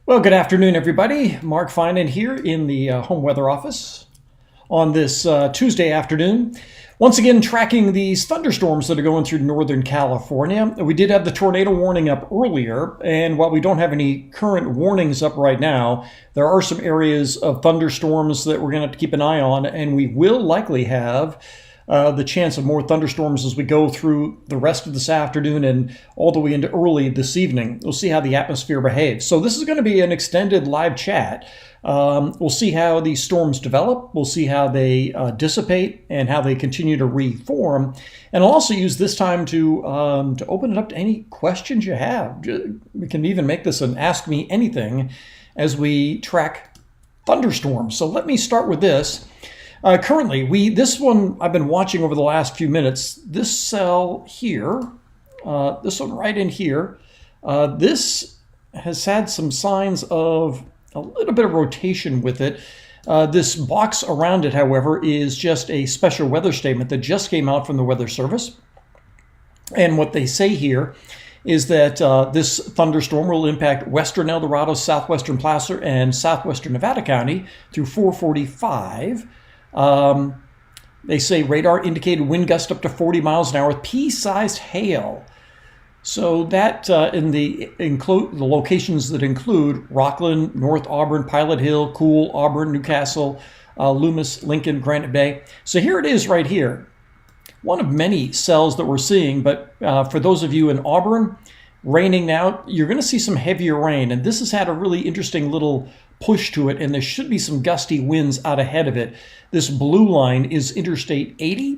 Well, good afternoon, everybody. Mark Finan here in the home weather office on this Tuesday afternoon. Once again, tracking these thunderstorms that are going through Northern California. We did have the tornado warning up earlier, and while we don't have any current warnings up right now, there are some areas of thunderstorms that we're going to have to keep an eye on, and we will likely have the chance of more thunderstorms as we go through the rest of this afternoon and all the way into early this evening. We'll see how the atmosphere behaves. So this is going to be an extended live chat. We'll see how these storms develop. We'll see how they dissipate and how they continue to reform. And I'll also use this time to open it up to any questions you have. We can even make this an Ask Me Anything as we track thunderstorms. So let me start with this. Currently, this one I've been watching over the last few minutes. This cell here, this one right in here, this has had some signs of a little bit of rotation with it. This box around it, however, is just a special weather statement that just came out from the Weather Service. And what they say here is that this thunderstorm will impact western El Dorado, southwestern Placer, and southwestern Nevada County through 4:45. They say radar indicated wind gust up to 40 miles an hour with pea-sized hail. So that in the locations that include Rockland, North Auburn, Pilot Hill, Cool, Auburn, Newcastle, Loomis, Lincoln, Granite Bay. So here it is right here. One of many cells that we're seeing, but for those of you in Auburn, raining now, you're going to see some heavier rain. And this has had a really interesting little push to it, and there should be some gusty winds out ahead of it. This blue line is Interstate 80.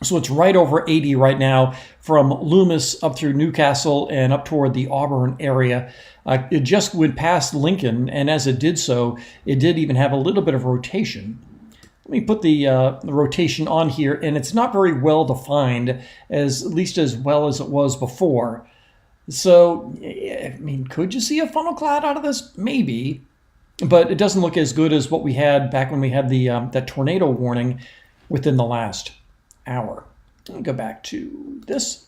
So it's right over 80 right now from Loomis up through Newcastle and up toward the Auburn area. It just went past Lincoln, and as it did so, it did even have a little bit of rotation. Let me put the rotation on here, and it's not very well defined, at least as well as it was before. So, I mean, could you see a funnel cloud out of this? Maybe. But it doesn't look as good as what we had back when we had that tornado warning within the last hour. Let me go back to this.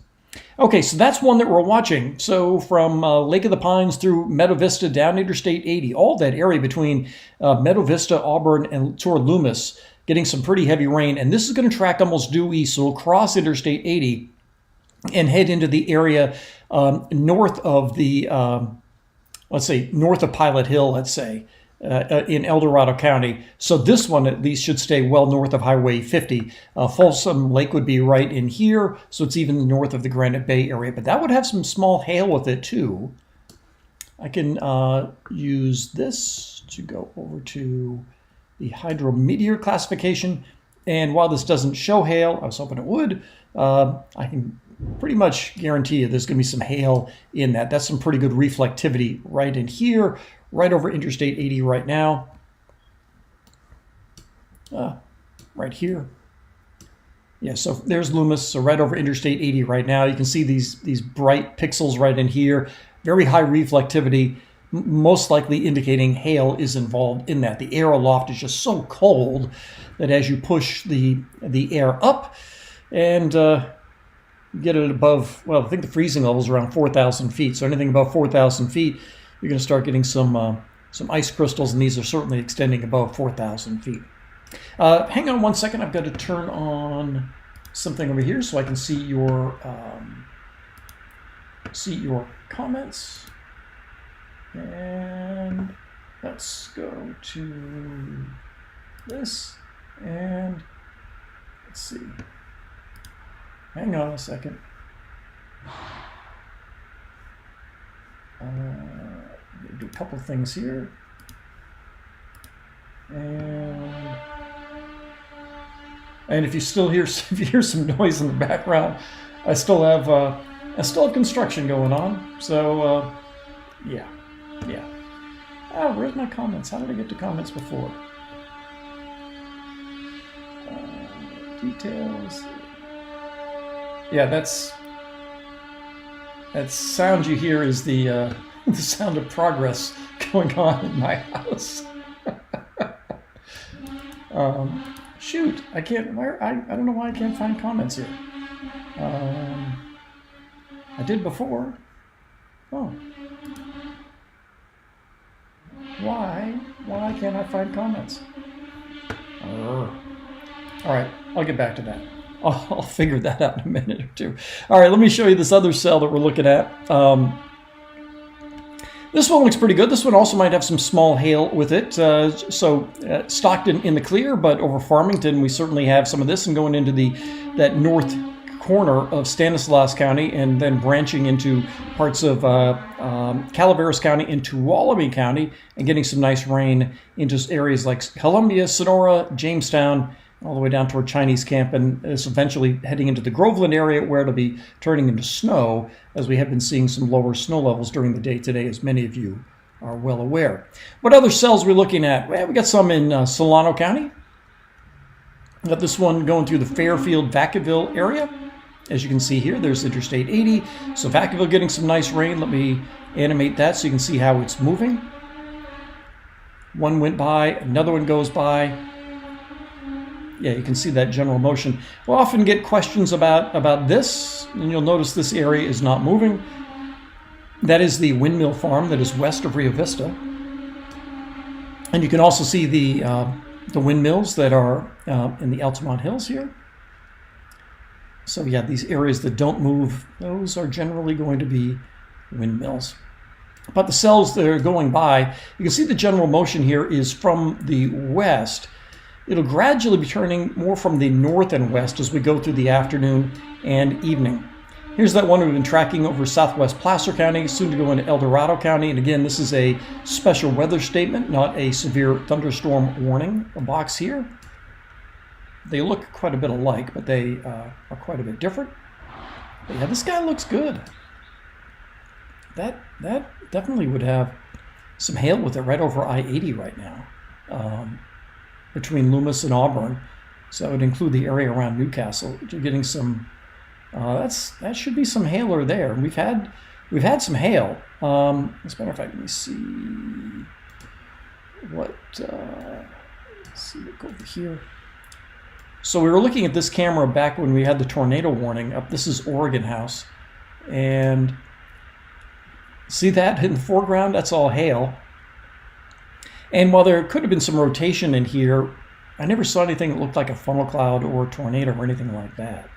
Okay, so that's one that we're watching. So from Lake of the Pines through Meadow Vista down Interstate 80, all that area between Meadow Vista, Auburn, and toward Loomis, getting some pretty heavy rain. And this is going to track almost due east, so across Interstate 80 and head into the area north of the, let's say, north of Pilot Hill, let's say, in El Dorado County. So this one at least should stay well north of Highway 50. Folsom Lake would be right in here, so it's even north of the Granite Bay area. But that would have some small hail with it too. I can use this to go over to the hydrometeor classification. And while this doesn't show hail, I was hoping it would, I can pretty much guarantee you there's going to be some hail in that. That's some pretty good reflectivity right in here, right over Interstate 80 right now. Right here. Yeah, so there's Loomis, so right over Interstate 80 right now. You can see these bright pixels right in here. Very high reflectivity, most likely indicating hail is involved in that. The air aloft is just so cold that as you push the air up and get it above, well, I think the freezing level is around 4,000 feet. So anything above 4,000 feet, you're going to start getting some ice crystals, and these are certainly extending above 4,000 feet. Hang on one second. I've got to turn on something over here so I can see your comments. And let's go to this, and let's see. Hang on a second. Do a couple things here, and if you still hear some noise in the background, I still have construction going on. So yeah. Oh, where's my comments? How did I get to comments before? Details. Yeah, that sound you hear is the sound of progress going on in my house. Shoot, I can't. I don't know why I can't find comments here. I did before. Oh. Why can't I find comments? All right, I'll get back to that. I'll figure that out in a minute or two. All right, let me show you this other cell that we're looking at. This one looks pretty good. This one also might have some small hail with it. Stockton in the clear, but over Farmington, we certainly have some of this, and going into that north corner of Stanislaus County and then branching into parts of Calaveras County into Tuolumne County and getting some nice rain into areas like Columbia, Sonora, Jamestown, all the way down toward Chinese Camp, and it's eventually heading into the Groveland area where it'll be turning into snow, as we have been seeing some lower snow levels during the day today, as many of you are well aware. What other cells are we looking at? Well, we got some in Solano County. We got this one going through the Fairfield-Vacaville area. As you can see here, there's Interstate 80. So Vacaville getting some nice rain. Let me animate that so you can see how it's moving. One went by, another one goes by. Yeah, you can see that general motion. We'll often get questions about this, and you'll notice this area is not moving. That is the windmill farm that is west of Rio Vista. And you can also see the windmills that are in the Altamont Hills here. So yeah, these areas that don't move, those are generally going to be windmills. But the cells that are going by, you can see the general motion here is from the west. It'll gradually be turning more from the north and west as we go through the afternoon and evening. Here's that one we've been tracking over southwest Placer County, soon to go into El Dorado County. And again, this is a special weather statement, not a severe thunderstorm warning. A box here. They look quite a bit alike, but they are quite a bit different. But yeah, this guy looks good. That definitely would have some hail with it right over I-80 right now, between Loomis and Auburn. So it would include the area around Newcastle. You're getting some. That should be some hailer there. We've had some hail. As a matter of fact, let me see what. Let's see, we'll go over here. So we were looking at this camera back when we had the tornado warning up. This is Oregon House. And see that in the foreground? That's all hail. And while there could have been some rotation in here, I never saw anything that looked like a funnel cloud or a tornado or anything like that.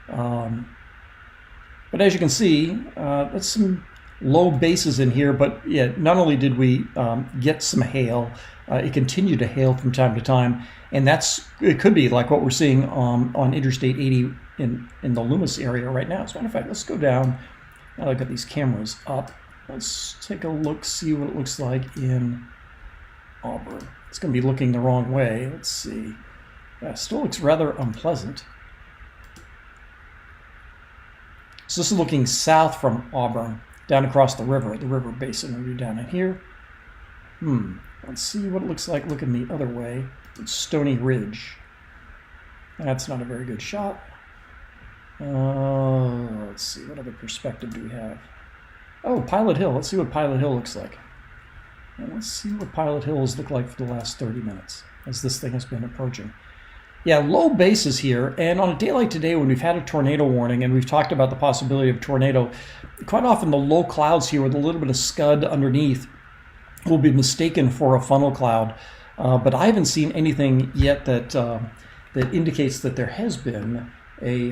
But as you can see, that's some low bases in here. But yeah, not only did we get some hail, it continued to hail from time to time. And it could be like what we're seeing on Interstate 80 in the Loomis area right now. As a matter of fact, let's go down. Now I've got these cameras up. Let's take a look, see what it looks like in Auburn. It's going to be looking the wrong way. Let's see. Yeah, it still looks rather unpleasant. So this is looking south from Auburn, down across the river basin. We'll be down in here. Let's see what it looks like looking the other way. It's Stony Ridge. That's not a very good shot. Let's see, what other perspective do we have? Oh, Pilot Hill. Let's see what Pilot Hill looks like. And let's see what Pilot Hill has looked like for the last 30 minutes as this thing has been approaching. Yeah, low bases here, and on a day like today when we've had a tornado warning and we've talked about the possibility of tornado, quite often the low clouds here with a little bit of scud underneath will be mistaken for a funnel cloud. But I haven't seen anything yet that indicates that there has been a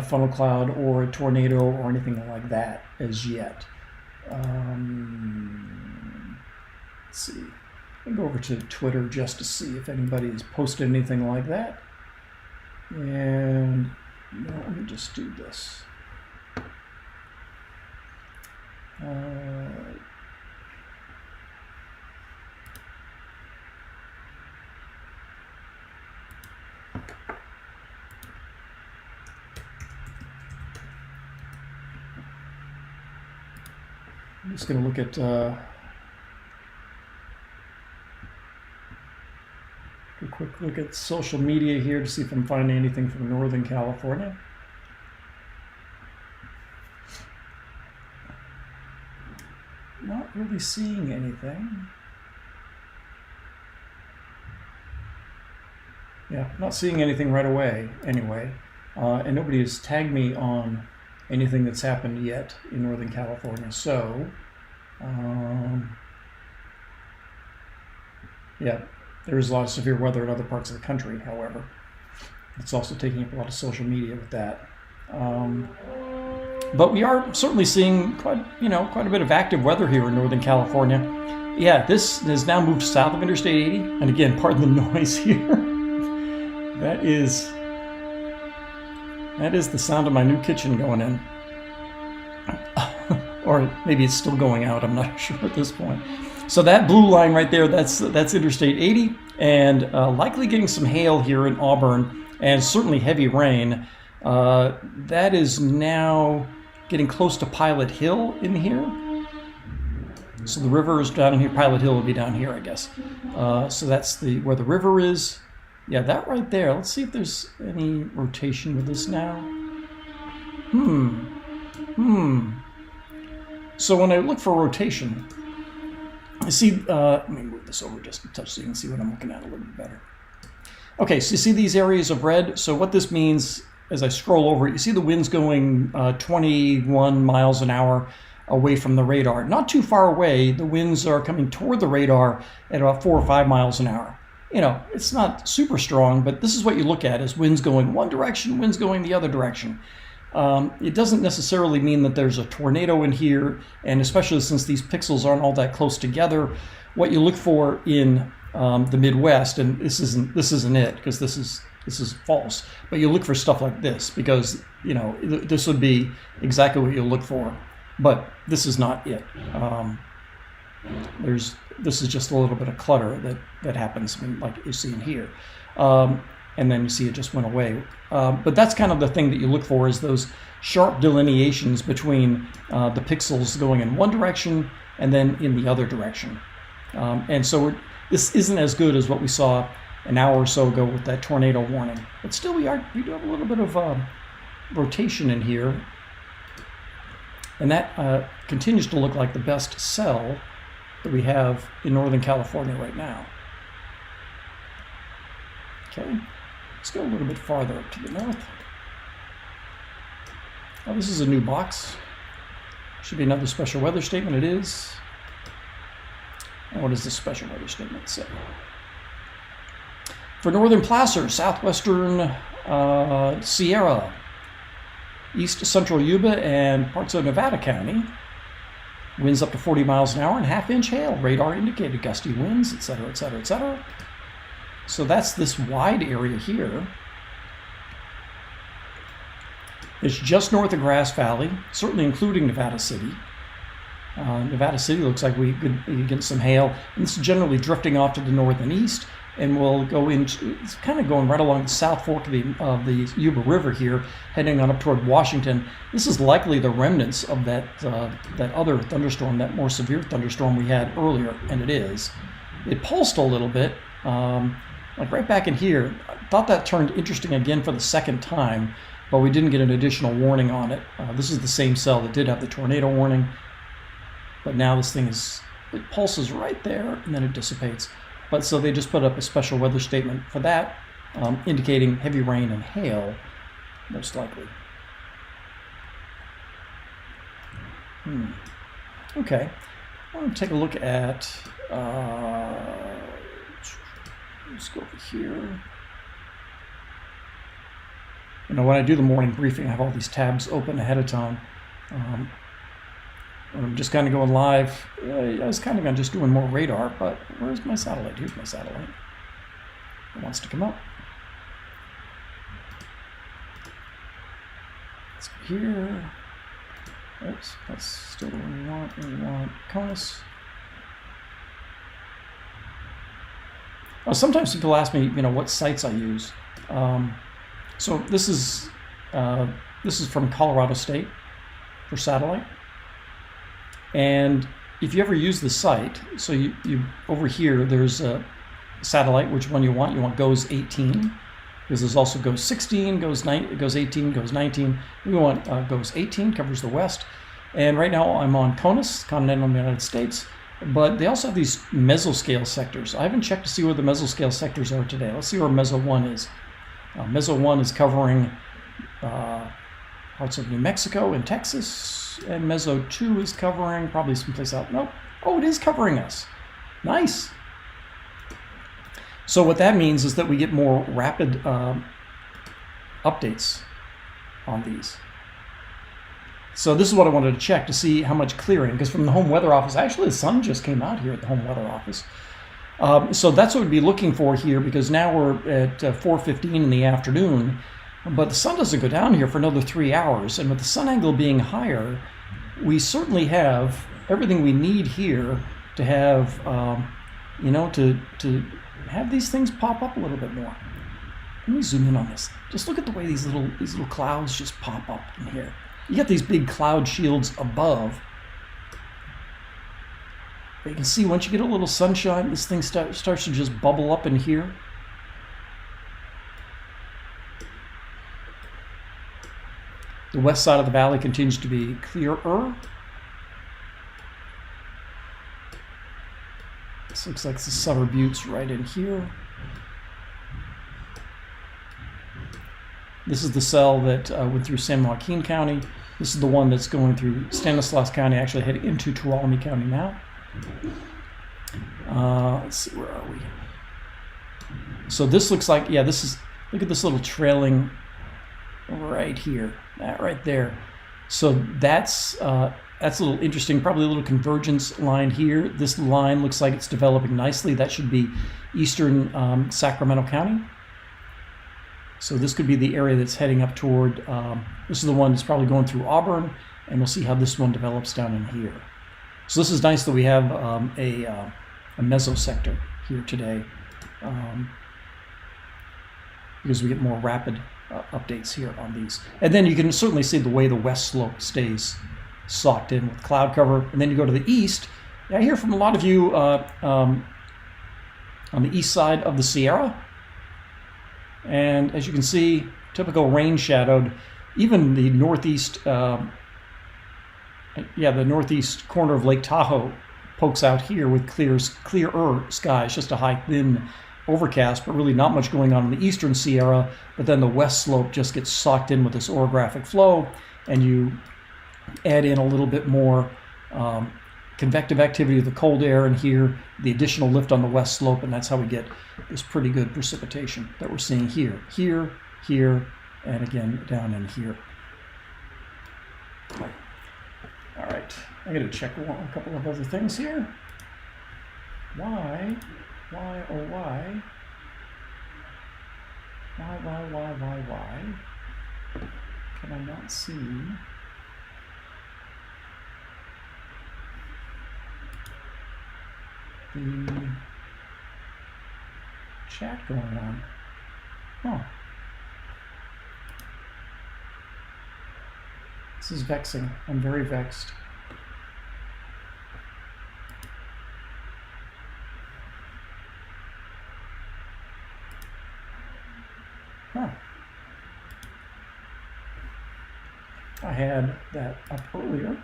funnel cloud or a tornado or anything like that as yet. Let's see. I'll go over to Twitter just to see if anybody has posted anything like that. And let me just do this. I'm just going to look at a quick look at social media here to see if I'm finding anything from Northern California. Not really seeing anything. Yeah, not seeing anything right away anyway. And nobody has tagged me on anything that's happened yet in Northern California. So, Yeah, there is a lot of severe weather in other parts of the country, however. It's also taking up a lot of social media with that. But we are certainly seeing quite a bit of active weather here in Northern California. Yeah, this has now moved south of Interstate 80. And again, pardon the noise here. That is the sound of my new kitchen going in. Or maybe it's still going out, I'm not sure at this point. So that blue line right there, that's Interstate 80, and likely getting some hail here in Auburn, and certainly heavy rain. That is now getting close to Pilot Hill in here. So the river is down here. Pilot Hill will be down here, I guess. So that's where the river is. Yeah, that right there. Let's see if there's any rotation with this now. So when I look for rotation, I see, let me move this over just a touch so you can see what I'm looking at a little bit better. Okay, so you see these areas of red? So what this means, as I scroll over it, you see the winds going 21 miles an hour away from the radar. Not too far away, the winds are coming toward the radar at about 4 or 5 miles an hour. It's not super strong, but this is what you look at, is winds going one direction, winds going the other direction. It doesn't necessarily mean that there's a tornado in here, and especially since these pixels aren't all that close together, what you look for in the Midwest, and this isn't it, because this is false, but you look for stuff like this, because this would be exactly what you'll look for, but this is not it. This is just a little bit of clutter that happens, like you see in here. And then you see it just went away. But that's kind of the thing that you look for, is those sharp delineations between the pixels going in one direction and then in the other direction. And so this isn't as good as what we saw an hour or so ago with that tornado warning. But still, we do have a little bit of rotation in here. And that continues to look like the best cell that we have in Northern California right now. Okay. Let's go a little bit farther up to the north. Oh, this is a new box. Should be another special weather statement. It is. And what does the special weather statement say? For northern Placer, southwestern Sierra, east central Yuba, and parts of Nevada County, winds up to 40 miles an hour and half-inch hail. Radar indicated gusty winds, etc., etc., etc. So that's this wide area here. It's just north of Grass Valley, certainly including Nevada City. Nevada City looks like we could get some hail. And this is generally drifting off to the north and east, and we'll go into, it's kind of going right along the south fork of the Yuba River here, heading on up toward Washington. This is likely the remnants of that other thunderstorm, that more severe thunderstorm we had earlier, and it is. It pulsed a little bit. Like right back in here, I thought that turned interesting again for the second time, but we didn't get an additional warning on it. This is the same cell that did have the tornado warning, but now this thing it pulses right there and then it dissipates. But so they just put up a special weather statement for that, indicating heavy rain and hail, most likely. Okay, I want to take a look at, let's go over here. When I do the morning briefing, I have all these tabs open ahead of time. I'm just kind of going live. I was kind of just doing more radar, but where's my satellite? Here's my satellite. It wants to come up. Let's go here. Oops, that's still what we want. We want CONUS. Sometimes people ask me, what sites I use. So this is from Colorado State for satellite. And if you ever use the site, so you over here, there's a satellite, which one you want? You want GOES 18, because there's also GOES 16, GOES 18, GOES 19. We want GOES 18, covers the West. And right now I'm on CONUS, continental United States. But they also have these mesoscale sectors. I haven't checked to see where the mesoscale sectors are today. Let's see where Meso 1 is. Meso 1 is covering parts of New Mexico and Texas, and Meso 2 is covering probably someplace out. Nope. Oh, it is covering us. Nice. So what that means is that we get more rapid updates on these. So this is what I wanted to check to see how much clearing, because from the home weather office, actually the sun just came out here at the home weather office. So that's what we'd be looking for here, because now we're at 4:15 in the afternoon, but the sun doesn't go down here for another 3 hours. And with the sun angle being higher, we certainly have everything we need here to have, to have these things pop up a little bit more. Let me zoom in on this. Just look at the way these little clouds just pop up in here. You get these big cloud shields above. But you can see once you get a little sunshine, this thing starts to just bubble up in here. The west side of the valley continues to be clearer. This looks like the Sutter Buttes right in here. This is the cell that went through San Joaquin County. This is the one that's going through Stanislaus County, actually heading into Tuolumne County now. Let's see, where are we? So this looks like, yeah, this is, look at this little trailing right here, that right there. So that's a little interesting, probably a little convergence line here. This line looks like it's developing nicely. That should be eastern Sacramento County. So this could be the area that's heading up toward, this is the one that's probably going through Auburn, and we'll see how this one develops down in here. So this is nice that we have a mesosector here today, because we get more rapid updates here on these. And then you can certainly see the way the west slope stays socked in with cloud cover. And then you go to the east. I hear from a lot of you on the east side of the Sierra. And as you can see, typical rain shadowed. Even the northeast, the northeast corner of Lake Tahoe pokes out here with clearer skies, just a high, thin overcast, but really not much going on in the eastern Sierra. But then the west slope just gets socked in with this orographic flow, and you add in a little bit more convective activity of the cold air in here, the additional lift on the west slope, and that's how we get this pretty good precipitation that we're seeing here, and again down in here. All right, I gotta check a couple of other things here. Why can I not see the chat going on? Oh. This is vexing. I'm very vexed. Huh. I had that up earlier.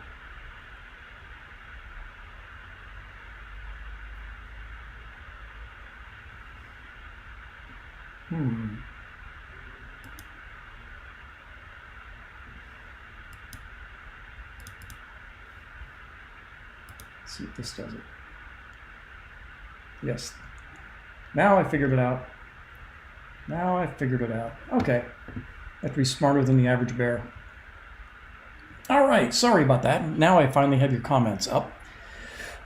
Let's see if this does it. Yes. Now I figured it out. Okay. I have to be smarter than the average bear. All right. Sorry about that. Now I finally have your comments up.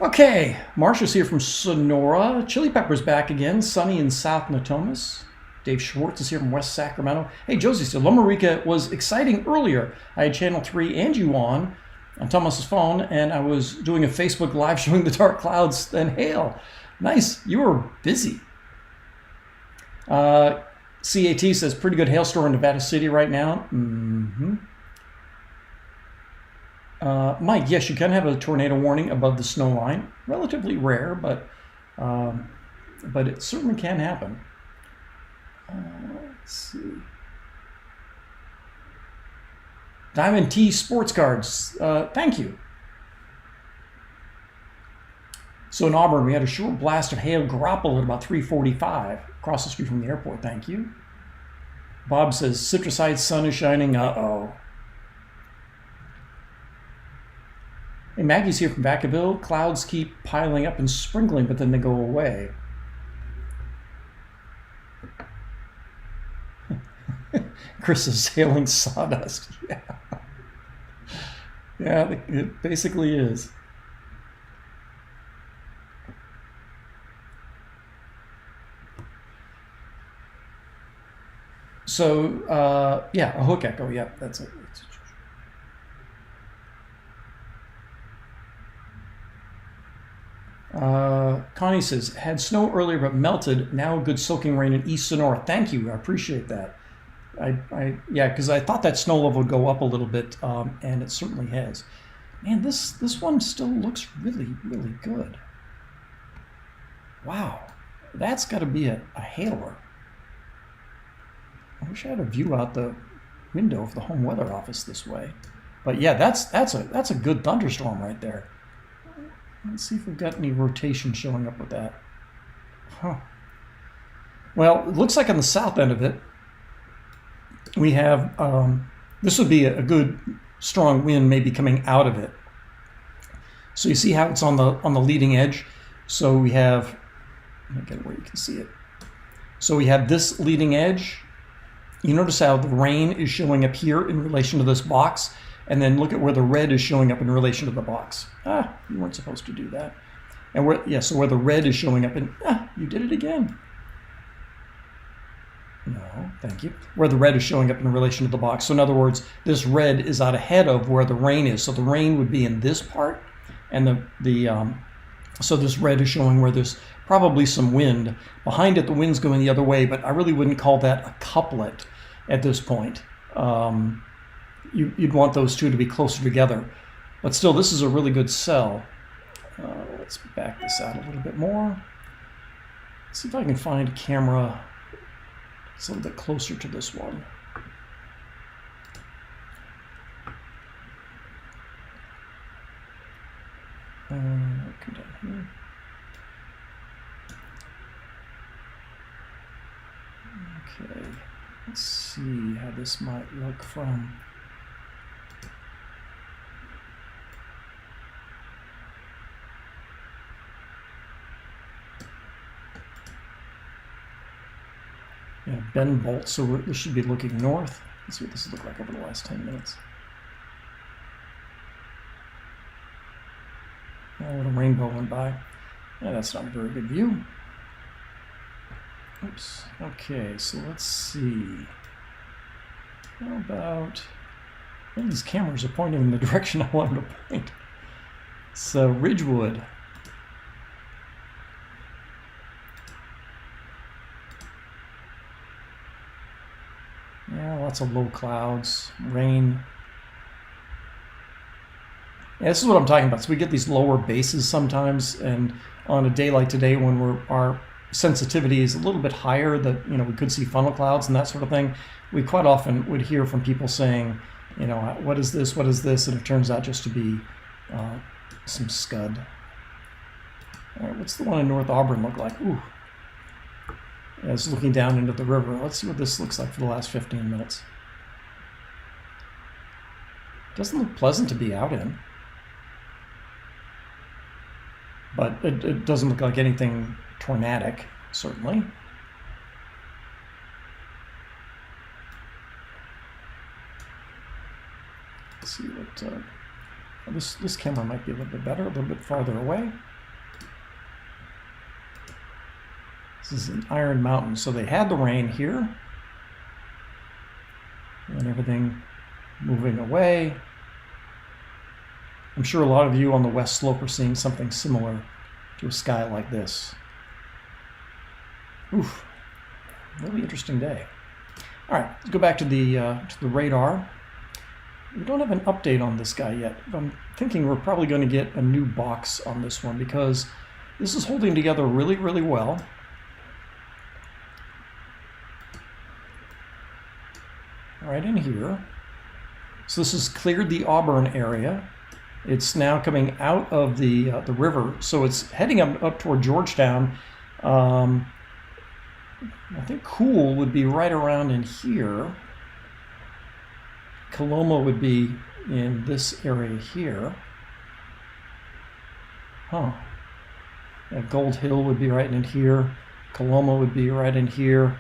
Okay. Marsha's here from Sonora. Chili Pepper's back again. Sunny in South Natomas. Dave Schwartz is here from West Sacramento. Hey, Josie said, Loma Rica was exciting earlier. I had Channel 3 and you on Thomas's phone, and I was doing a Facebook Live showing the dark clouds and hail. Nice. You were busy. CAT says, pretty good hailstorm in Nevada City right now. Mike, yes, you can have a tornado warning above the snow line. Relatively rare, but it certainly can happen. Let's see. Diamond T Sports Cards, thank you. So in Auburn, we had a short blast of hail grapple at about 3:45 across the street from the airport. Thank you. Bob says, Citrus Heights, sun is shining. Uh-oh. Hey, Maggie's here from Vacaville. Clouds keep piling up and sprinkling, but then they go away. Chris is sailing sawdust. Yeah. Yeah, it basically is. So, yeah, a hook echo. Yeah, that's it. Connie says, had snow earlier but melted. Now good soaking rain in east to north. Thank you. I appreciate that. Yeah, because I thought that snow level would go up a little bit, and it certainly has. Man, this one still looks really, really good. Wow, that's got to be a hailer. I wish I had a view out the window of the home weather office this way. But yeah, that's a good thunderstorm right there. Let's see if we've got any rotation showing up with that. Huh. Well, it looks like on the south end of it, we have, this would be a good strong wind maybe coming out of it. So you see how it's on the leading edge? So we have, let me get it where you can see it. So we have this leading edge. You notice how the rain is showing up here in relation to this box, and then look at where the red is showing up in relation to the box. Ah, you weren't supposed to do that. And so where the red is showing up in, you did it again. No, thank you. Where the red is showing up in relation to the box. So in other words, this red is out ahead of where the rain is. So the rain would be in this part, and so this red is showing where there's probably some wind. Behind it, the wind's going the other way, but I really wouldn't call that a couplet at this point. You'd want those two to be closer together. But still, this is a really good cell. Let's back this out a little bit more. Let's see if I can find a camera that's a little bit closer to this one. Come down here. Okay, let's see how this might look from. Yeah, bend bolt, so this should be looking north. Let's see what this looks like over the last 10 minutes. Oh, the rainbow went by. Yeah, that's not a very good view. Oops. Okay, so let's see. How about... Well, these cameras are pointing in the direction I want them to point. So, Ridgewood. Yeah, lots of low clouds, rain. Yeah, this is what I'm talking about. So we get these lower bases sometimes, and on a day like today when our sensitivity is a little bit higher, that we could see funnel clouds and that sort of thing, we quite often would hear from people saying, what is this, and it turns out just to be some scud. All right, what's the one in North Auburn look like? Ooh. Yeah, it's looking down into the river. Let's see what this looks like for the last 15 minutes. Doesn't look pleasant to be out in. But it doesn't look like anything tornadic, certainly. Let's see what... this camera might be a little bit better, a little bit farther away. This is an Iron Mountain, so they had the rain here. And everything moving away. I'm sure a lot of you on the west slope are seeing something similar to a sky like this. Oof, really interesting day. All right, let's go back to the radar. We don't have an update on this guy yet. I'm thinking we're probably going to get a new box on this one because this is holding together really, really well. Right in here. So this has cleared the Auburn area. It's now coming out of the river, so it's heading up toward Georgetown. I think Cool would be right around in here. Coloma would be in this area here. Huh. Yeah, Gold Hill would be right in here. Coloma would be right in here.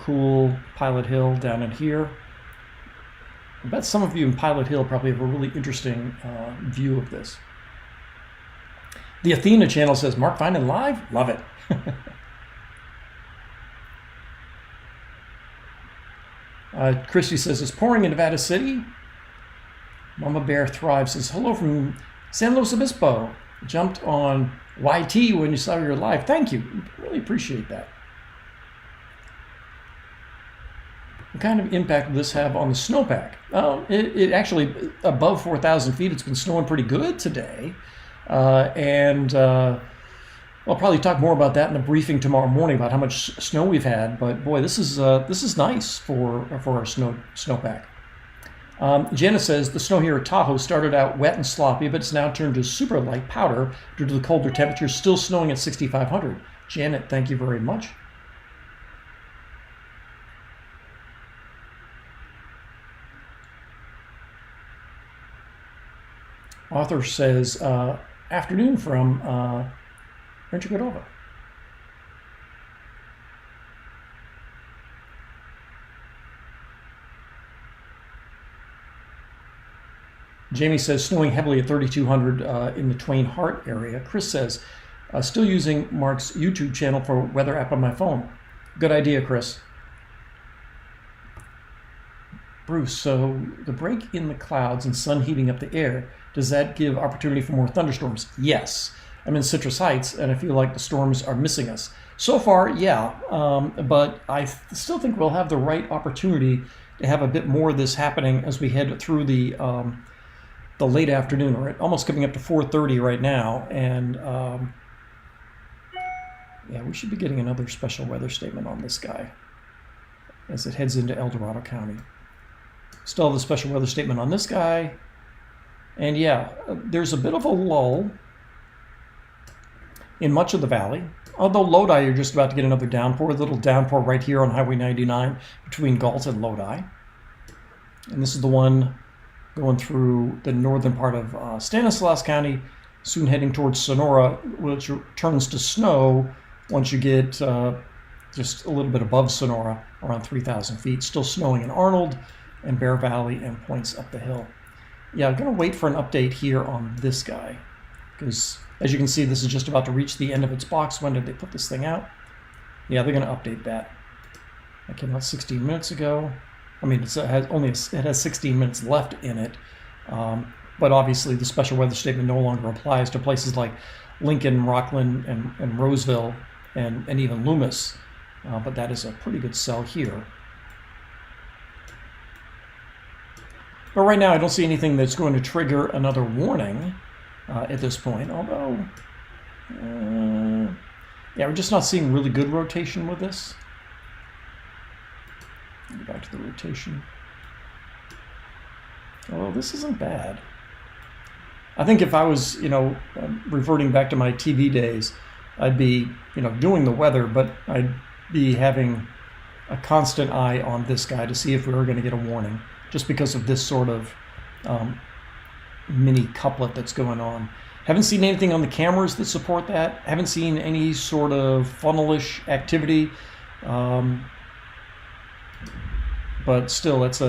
cool Pilot Hill down in here. I bet some of you in Pilot Hill probably have a really interesting view of this. The Athena channel says, Mark Finan live? Love it. Christy says, it's pouring in Nevada City. Mama Bear Thrive says, hello from San Luis Obispo. Jumped on YT when you saw your live. Thank you. Really appreciate that. What kind of impact will this have on the snowpack? It actually, above 4,000 feet, it's been snowing pretty good today. I'll probably talk more about that in the briefing tomorrow morning about how much snow we've had. But boy, this is nice for our snowpack. Jenna says the snow here at Tahoe started out wet and sloppy, but it's now turned to super light powder due to the colder temperatures. Still snowing at 6,500. Janet, thank you very much. Author says, afternoon from Rancho Cordova. Jamie says, snowing heavily at 3,200 in the Twain Hart area. Chris says, still using Mark's YouTube channel for weather app on my phone. Good idea, Chris. Bruce, so the break in the clouds and sun heating up the air, does that give opportunity for more thunderstorms? Yes. I'm in Citrus Heights, and I feel like the storms are missing us. So far, yeah, but I still think we'll have the right opportunity to have a bit more of this happening as we head through the late afternoon. We're almost coming up to 4:30 right now, and yeah, we should be getting another special weather statement on this guy as it heads into El Dorado County. Still have the special weather statement on this guy. And yeah, there's a bit of a lull in much of the valley. Although Lodi, you're just about to get another downpour, a little downpour right here on Highway 99 between Galt and Lodi. And this is the one going through the northern part of Stanislaus County, soon heading towards Sonora, which turns to snow once you get just a little bit above Sonora, around 3,000 feet. Still snowing in Arnold and Bear Valley and points up the hill. Yeah, I'm going to wait for an update here on this guy, because as you can see, this is just about to reach the end of its box. When did they put this thing out? Yeah, they're going to update that. That came out 16 minutes ago. I mean, it has 16 minutes left in it, but obviously the special weather statement no longer applies to places like Lincoln, Rockland, and Roseville, and even Loomis. But that is a pretty good sell here. But right now, I don't see anything that's going to trigger another warning at this point, although, yeah, we're just not seeing really good rotation with this. Go back to the rotation. Well, this isn't bad. I think if I was, reverting back to my TV days, I'd be, doing the weather, but I'd be having a constant eye on this guy to see if we were going to get a warning, just because of this sort of mini couplet that's going on. Haven't seen anything on the cameras that support that. Haven't seen any sort of funnelish activity. But still, that's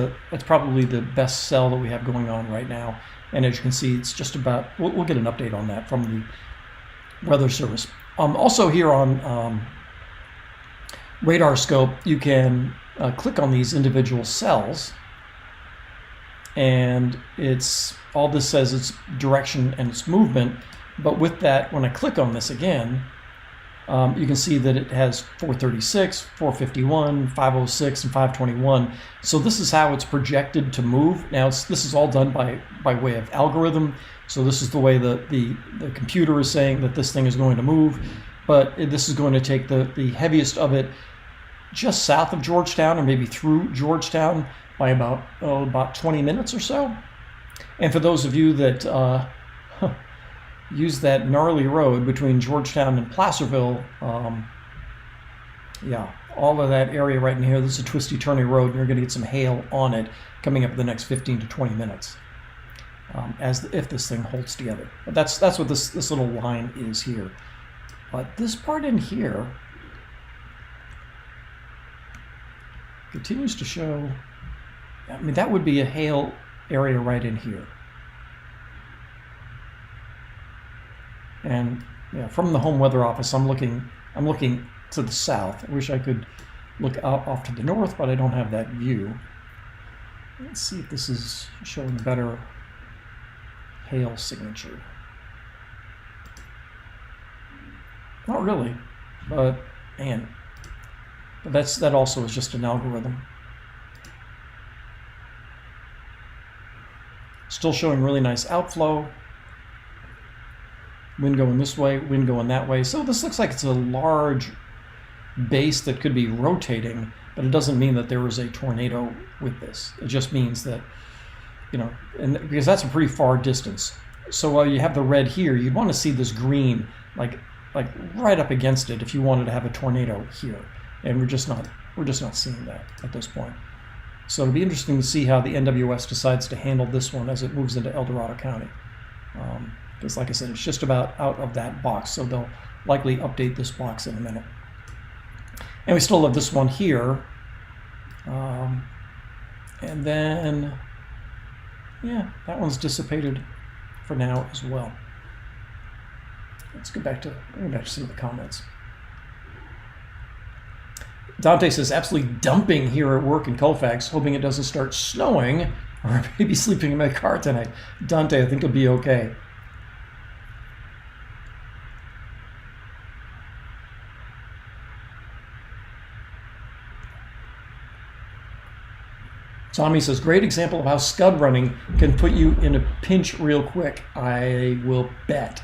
probably the best sell that we have going on right now. And as you can see, it's just about, we'll get an update on that from the Weather Service. Also here on Radar Scope, you can click on these individual cells, and it's all this says it's direction and its movement. But with that, when I click on this again, you can see that it has 436, 451, 506, and 521. So this is how it's projected to move. Now this is all done by way of algorithm. So this is the way the computer is saying that this thing is going to move. But this is going to take the heaviest of it just south of Georgetown, or maybe through Georgetown, by about 20 minutes or so. And for those of you that use that gnarly road between Georgetown and Placerville, yeah, all of that area right in here, this is a twisty, turny road, and you're going to get some hail on it coming up in the next 15 to 20 minutes, if this thing holds together. But that's what this little line is here. But this part in here, Continues to show. I mean, that would be a hail area right in here. And yeah, from the home weather office, I'm looking to the south. I wish I could look out off to the north, but I don't have that view. Let's see if this is showing better hail signature. Not really, but man, but that also is just an algorithm. Still showing really nice outflow. Wind going this way, wind going that way. So this looks like it's a large base that could be rotating, but it doesn't mean that there is a tornado with this. It just means that, you know, and because that's a pretty far distance. So while you have the red here, you'd want to see this green like right up against it if you wanted to have a tornado here. And we're just not seeing that at this point. So it'll be interesting to see how the NWS decides to handle this one as it moves into El Dorado County. Because like I said, it's just about out of that box, so they'll likely update this box in a minute. And we still have this one here. And then, yeah, that one's dissipated for now as well. Let's go back to some of the comments. Dante says, absolutely dumping here at work in Colfax, hoping it doesn't start snowing or maybe sleeping in my car tonight. Dante, I think it'll be okay. Tommy says, great example of how scud running can put you in a pinch real quick. I will bet.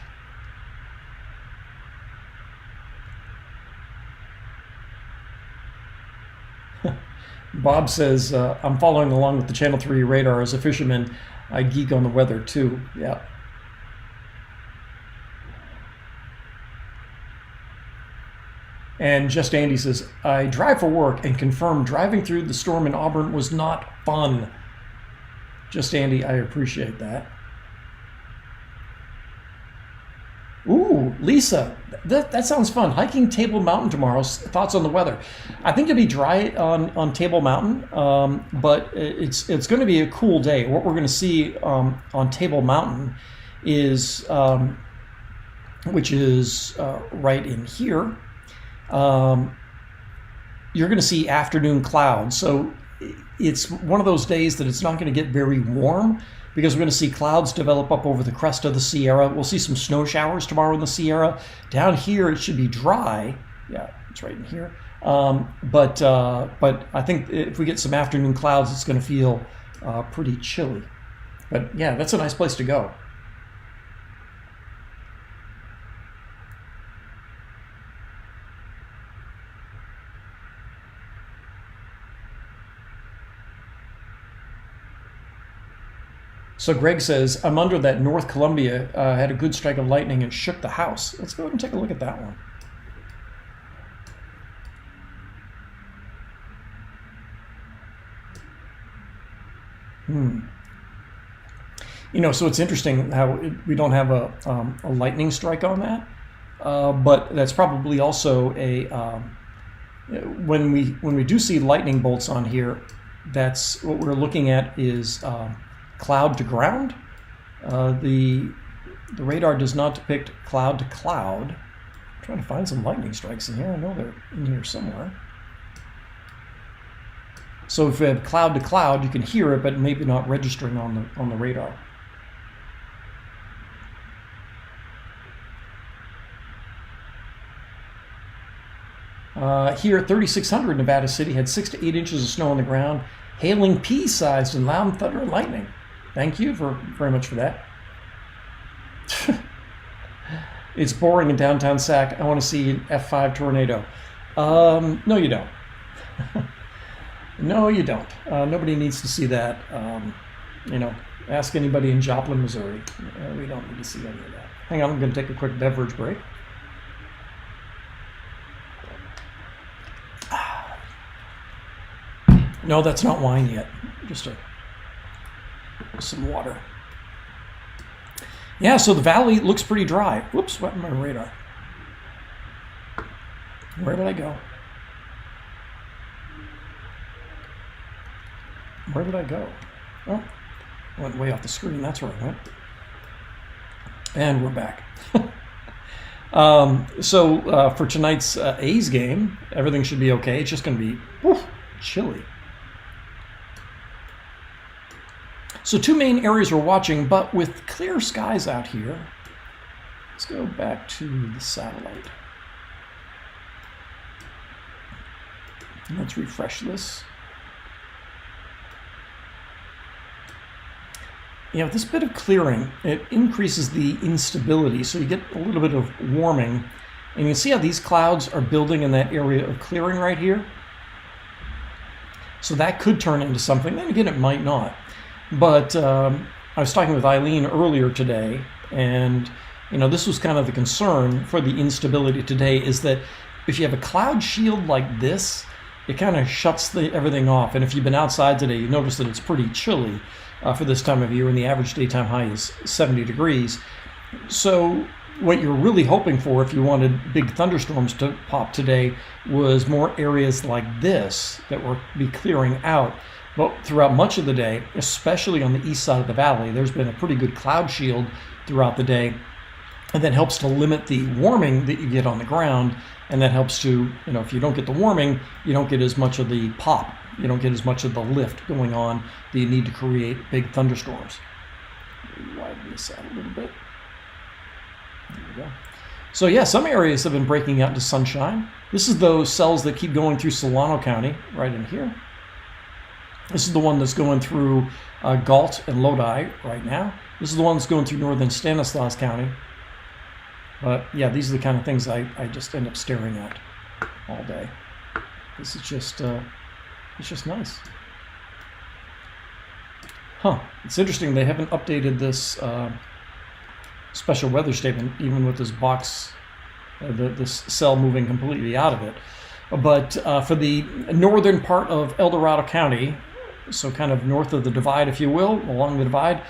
Bob says, I'm following along with the Channel 3 radar. As a fisherman, I geek on the weather too. Yeah. And Just Andy says, I drive for work and confirm driving through the storm in Auburn was not fun. Just Andy, I appreciate that. Ooh, Lisa, that sounds fun. Hiking Table Mountain tomorrow. Thoughts on the weather? I think it'll be dry on Table Mountain, but it's going to be a cool day. What we're going to see on Table Mountain is, which is right in here, you're going to see afternoon clouds. So it's one of those days that it's not going to get very warm, because we're going to see clouds develop up over the crest of the Sierra. We'll see some snow showers tomorrow in the Sierra. Down here, it should be dry. Yeah, it's right in here. But I think if we get some afternoon clouds, it's going to feel pretty chilly. But yeah, that's a nice place to go. So Greg says, I'm under that North Columbia, had a good strike of lightning and shook the house. Let's go ahead and take a look at that one. You know, so it's interesting how we don't have a lightning strike on that, but that's probably also a when we do see lightning bolts on here, that's what we're looking at is cloud to ground. The radar does not depict cloud to cloud. I'm trying to find some lightning strikes in here. I know they're in here somewhere. So if we have cloud to cloud, you can hear it, but maybe not registering on the radar. Here at 3600 Nevada City had 6 to 8 inches of snow on the ground, hailing pea-sized and loud thunder and lightning. Thank you very much for that. It's boring in downtown Sac. I want to see an F5 tornado. No, you don't. No, you don't. Nobody needs to see that. You know, ask anybody in Joplin, Missouri. We don't need to see any of that. Hang on, I'm going to take a quick beverage break. No, that's not wine yet. Just some water. Yeah, so the valley looks pretty dry. Whoops, what in my radar? Where did I go? Where did I go? Oh, I went way off the screen. That's where I went. And we're back. For tonight's A's game, everything should be okay. It's just going to be chilly. So 2 main areas we're watching, but with clear skies out here. Let's go back to the satellite. Let's refresh this. Yeah, this bit of clearing, it increases the instability, so you get a little bit of warming. And you can see how these clouds are building in that area of clearing right here. So that could turn into something. Then again, it might not. But I was talking with Eileen earlier today, and this was kind of the concern for the instability today, is that if you have a cloud shield like this, it kind of shuts everything off. And if you've been outside today, you notice that it's pretty chilly for this time of year, and the average daytime high is 70 degrees. So what you're really hoping for, if you wanted big thunderstorms to pop today, was more areas like this that will be clearing out. But throughout much of the day, especially on the east side of the valley, there's been a pretty good cloud shield throughout the day, and that helps to limit the warming that you get on the ground. And that helps to, if you don't get the warming, you don't get as much of the pop. You don't get as much of the lift going on that you need to create big thunderstorms. Widen this out a little bit. There we go. So yeah, some areas have been breaking out into sunshine. This is those cells that keep going through Solano County, right in here. This is the one that's going through Galt and Lodi right now. This is the one that's going through northern Stanislaus County. But yeah, these are the kind of things I just end up staring at all day. This is just, it's just nice. Huh, it's interesting they haven't updated this special weather statement, even with this box, this cell moving completely out of it. But for the northern part of El Dorado County, so kind of north of the divide, if you will, along the divide,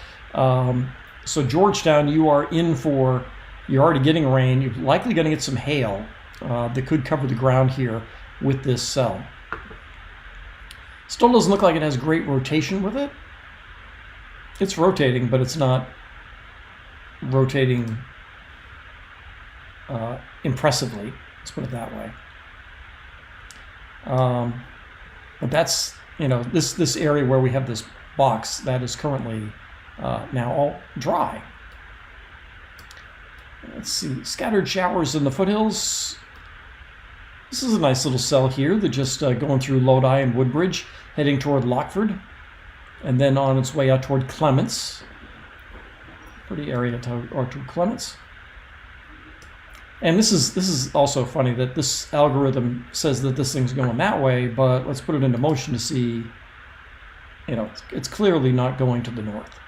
so Georgetown, you are in for... You're already getting rain. You're likely going to get some hail that could cover the ground here with this cell. Still doesn't look like it has great rotation with it. It's rotating, but it's not rotating impressively. Let's put it that way. But that's, this area where we have this box that is currently now all dry. Let's see, scattered showers in the foothills. This is a nice little cell here that just going through Lodi and Woodbridge, heading toward Lockford, and then on its way out toward Clements. Pretty area toward Clements. And this is also funny that this algorithm says that this thing's going that way, but let's put it into motion to see, it's clearly not going to the north.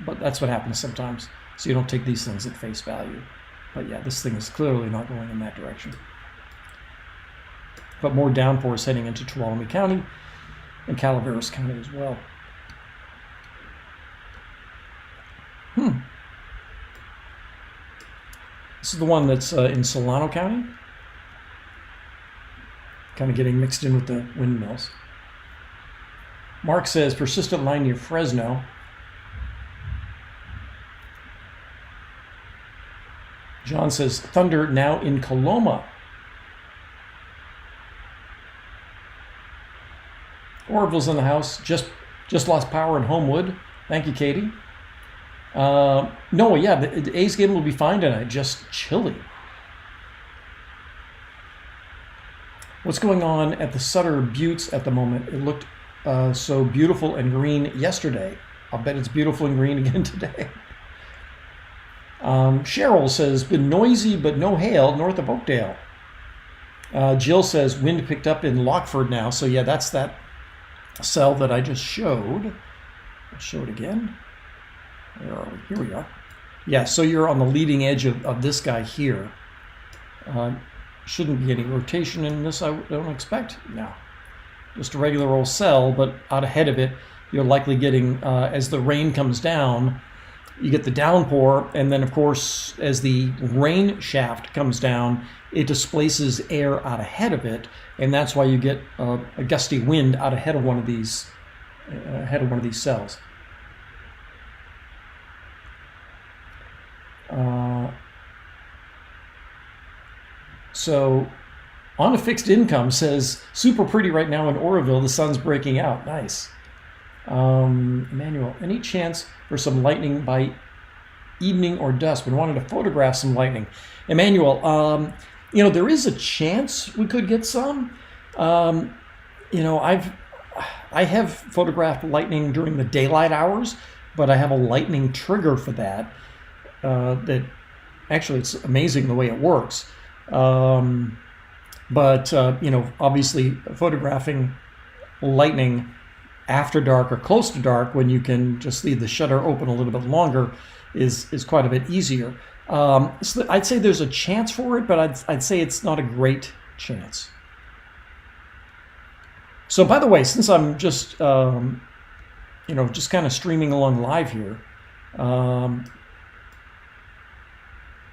But that's what happens sometimes. So you don't take these things at face value. But yeah, this thing is clearly not going in that direction. But more downpours heading into Tuolumne County and Calaveras County as well. This is the one that's in Solano County. Kind of getting mixed in with the windmills. Mark says persistent line near Fresno. John says, thunder now in Coloma. Orville's in the house. Just lost power in Homewood. Thank you, Katie. No, yeah, the A's game will be fine tonight. Just chilly. What's going on at the Sutter Buttes at the moment? It looked so beautiful and green yesterday. I'll bet it's beautiful and green again today. Cheryl says, been noisy but no hail north of Oakdale. Jill says, wind picked up in Lockford now. So yeah, that's that cell that I just showed. I'll show it again. Where are we? Here we are. Yeah, so you're on the leading edge of this guy here. Shouldn't be any rotation in this, I don't expect. No. Just a regular old cell, but out ahead of it, you're likely getting, as the rain comes down, you get the downpour, and then of course as the rain shaft comes down, it displaces air out ahead of it, and that's why you get a gusty wind out ahead of one of these ahead of one of these cells. So on a fixed income says super pretty right now in Oroville. The sun's breaking out. Nice. Emmanuel, any chance for some lightning by evening or dusk? We wanted to photograph some lightning. Emmanuel, you know, there is a chance we could get some. You know, I have photographed lightning during the daylight hours, but I have a lightning trigger for that. That actually, it's amazing the way it works. But you know, obviously photographing lightning after dark or close to dark, when you can just leave the shutter open a little bit longer, is quite a bit easier. So I'd say there's a chance for it, but I'd say it's not a great chance. So by the way, since I'm just you know, just kind of streaming along live here,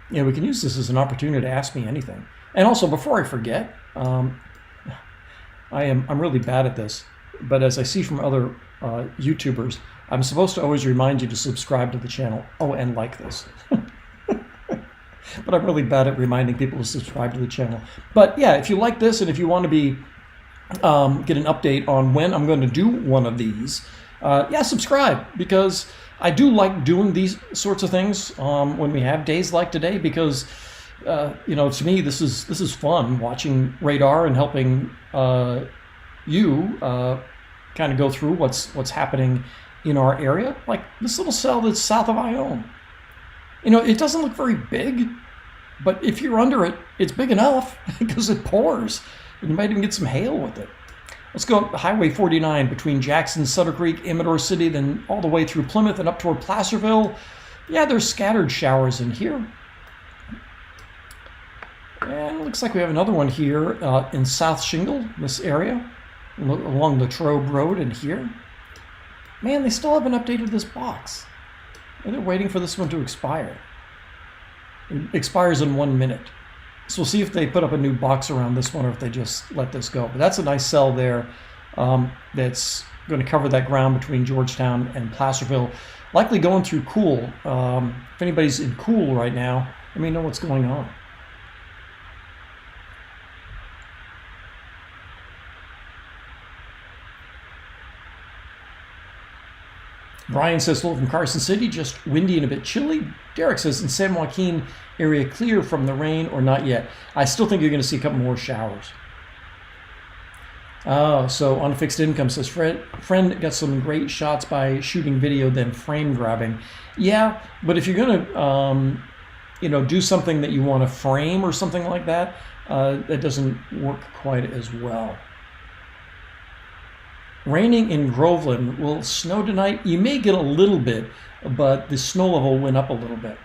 you know, we can use this as an opportunity to ask me anything. And also, before I forget, I'm really bad at this, but as I see from other YouTubers, I'm supposed to always remind you to subscribe to the channel. Oh, and like this. But I'm really bad at reminding people to subscribe to the channel. But yeah, if you like this and if you want to be get an update on when I'm going to do one of these, yeah, subscribe, because I do like doing these sorts of things when we have days like today, because you know, to me this is fun, watching radar and helping you kind of go through what's happening in our area. Like this little cell that's south of Ione. You know, it doesn't look very big, but if you're under it, it's big enough because it pours, and you might even get some hail with it. Let's go up Highway 49 between Jackson, Sutter Creek, Amador City, then all the way through Plymouth and up toward Placerville. Yeah, there's scattered showers in here. And it looks like we have another one here in South Shingle, this area, along the Trobe Road in here. Man, they still haven't updated this box. They're waiting for this one to expire. It expires in 1 minute. So we'll see if they put up a new box around this one or if they just let this go. But that's a nice cell there that's going to cover that ground between Georgetown and Placerville. Likely going through Cool. If anybody's in Cool right now, let me know what's going on. Brian says, hello from Carson City, just windy and a bit chilly. Derek says, in San Joaquin area clear from the rain or not yet? I still think you're going to see a couple more showers. So on fixed income says, friend got some great shots by shooting video, then frame grabbing. Yeah, but if you're going to, you know, do something that you want to frame or something like that, that doesn't work quite as well. Raining in Groveland. Will snow tonight? You may get a little bit, but the snow level went up a little bit.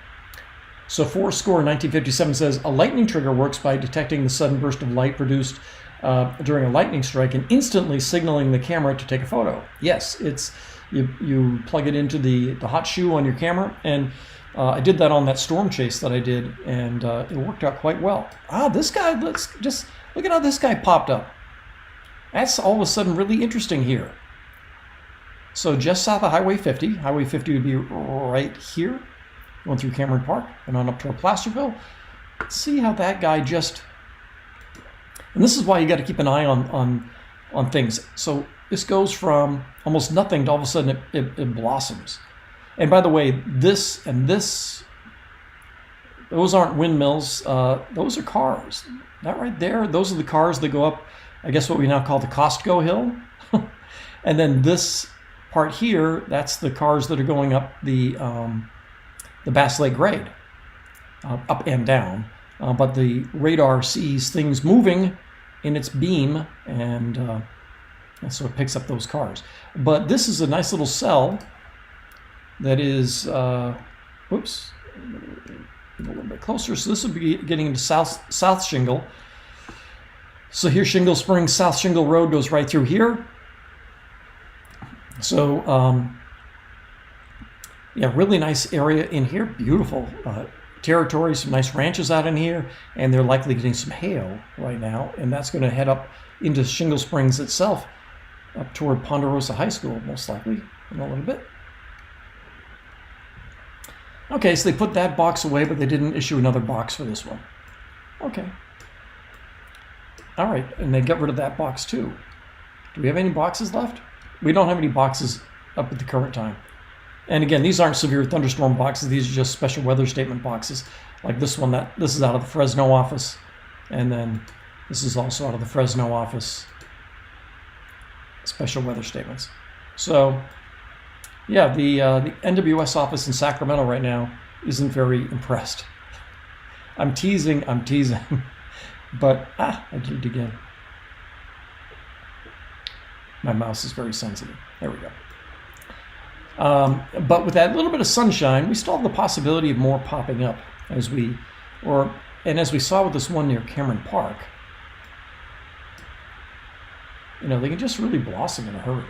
So Fourscore 1957 says, a lightning trigger works by detecting the sudden burst of light produced during a lightning strike and instantly signaling the camera to take a photo. Yes, it's you plug it into the hot shoe on your camera, and I did that on that storm chase that I did, and it worked out quite well. This guy, let's just look at how this guy popped up. That's all of a sudden really interesting here. So just south of Highway 50. Highway 50 would be right here, going through Cameron Park and on up toward Placerville. Let's see how that guy just... And this is why you got to keep an eye on things. So this goes from almost nothing to all of a sudden it blossoms. And by the way, this and this, those aren't windmills. Those are cars. That right there, those are the cars that go up, I guess what we now call the Costco Hill. And then this part here, that's the cars that are going up the Bass Lake Grade, up and down. But the radar sees things moving in its beam, and so it picks up those cars. But this is a nice little cell that is, whoops, a little bit closer. So this would be getting into South Shingle. So here, Shingle Springs, South Shingle Road goes right through here. So, yeah, really nice area in here. Beautiful territory, some nice ranches out in here, and they're likely getting some hail right now, and that's going to head up into Shingle Springs itself. up toward Ponderosa High School, most likely, in a little bit. Okay, so they put that box away, but they didn't issue another box for this one. Okay. All right, and they got rid of that box too. Do we have any boxes left? We don't have any boxes up at the current time. And again, these aren't severe thunderstorm boxes. These are just special weather statement boxes. Like this one, this is out of the Fresno office. And then this is also out of the Fresno office. Special weather statements. So, yeah, the NWS office in Sacramento right now isn't very impressed. I'm teasing. But, I did it again. My mouse is very sensitive. There we go. But with that little bit of sunshine, we still have the possibility of more popping up as we saw with this one near Cameron Park. You know, they can just really blossom in a hurry.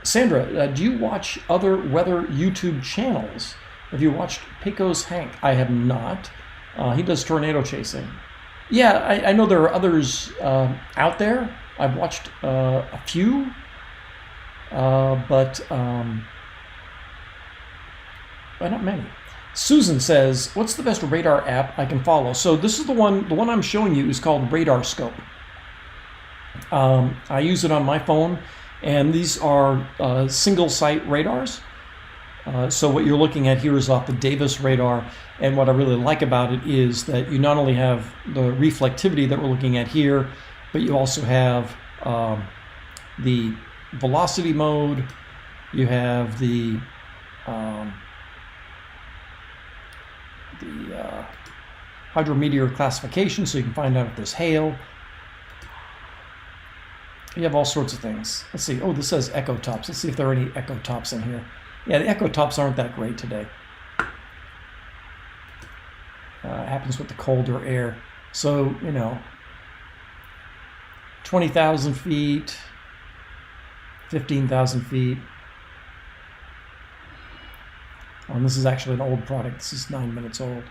Sandra, do you watch other weather YouTube channels? Have you watched Pecos Hank? I have not. He does tornado chasing. Yeah, I know there are others out there. I've watched a few, but not many. Susan says, "What's the best radar app I can follow?" So this is the one I'm showing you is called Radar Scope. I use it on my phone, and these are single site radars. So what you're looking at here is off the Davis radar, and what I really like about it is that you not only have the reflectivity that we're looking at here, but you also have the velocity mode, you have the hydrometeor classification, so you can find out if there's hail. You have all sorts of things. Let's see. Oh, this says echo tops. Let's see if there are any echo tops in here. Yeah, the echo tops aren't that great today. It happens with the colder air. So, you know, 20,000 feet, 15,000 feet. And this is actually an old product. This is 9 minutes old.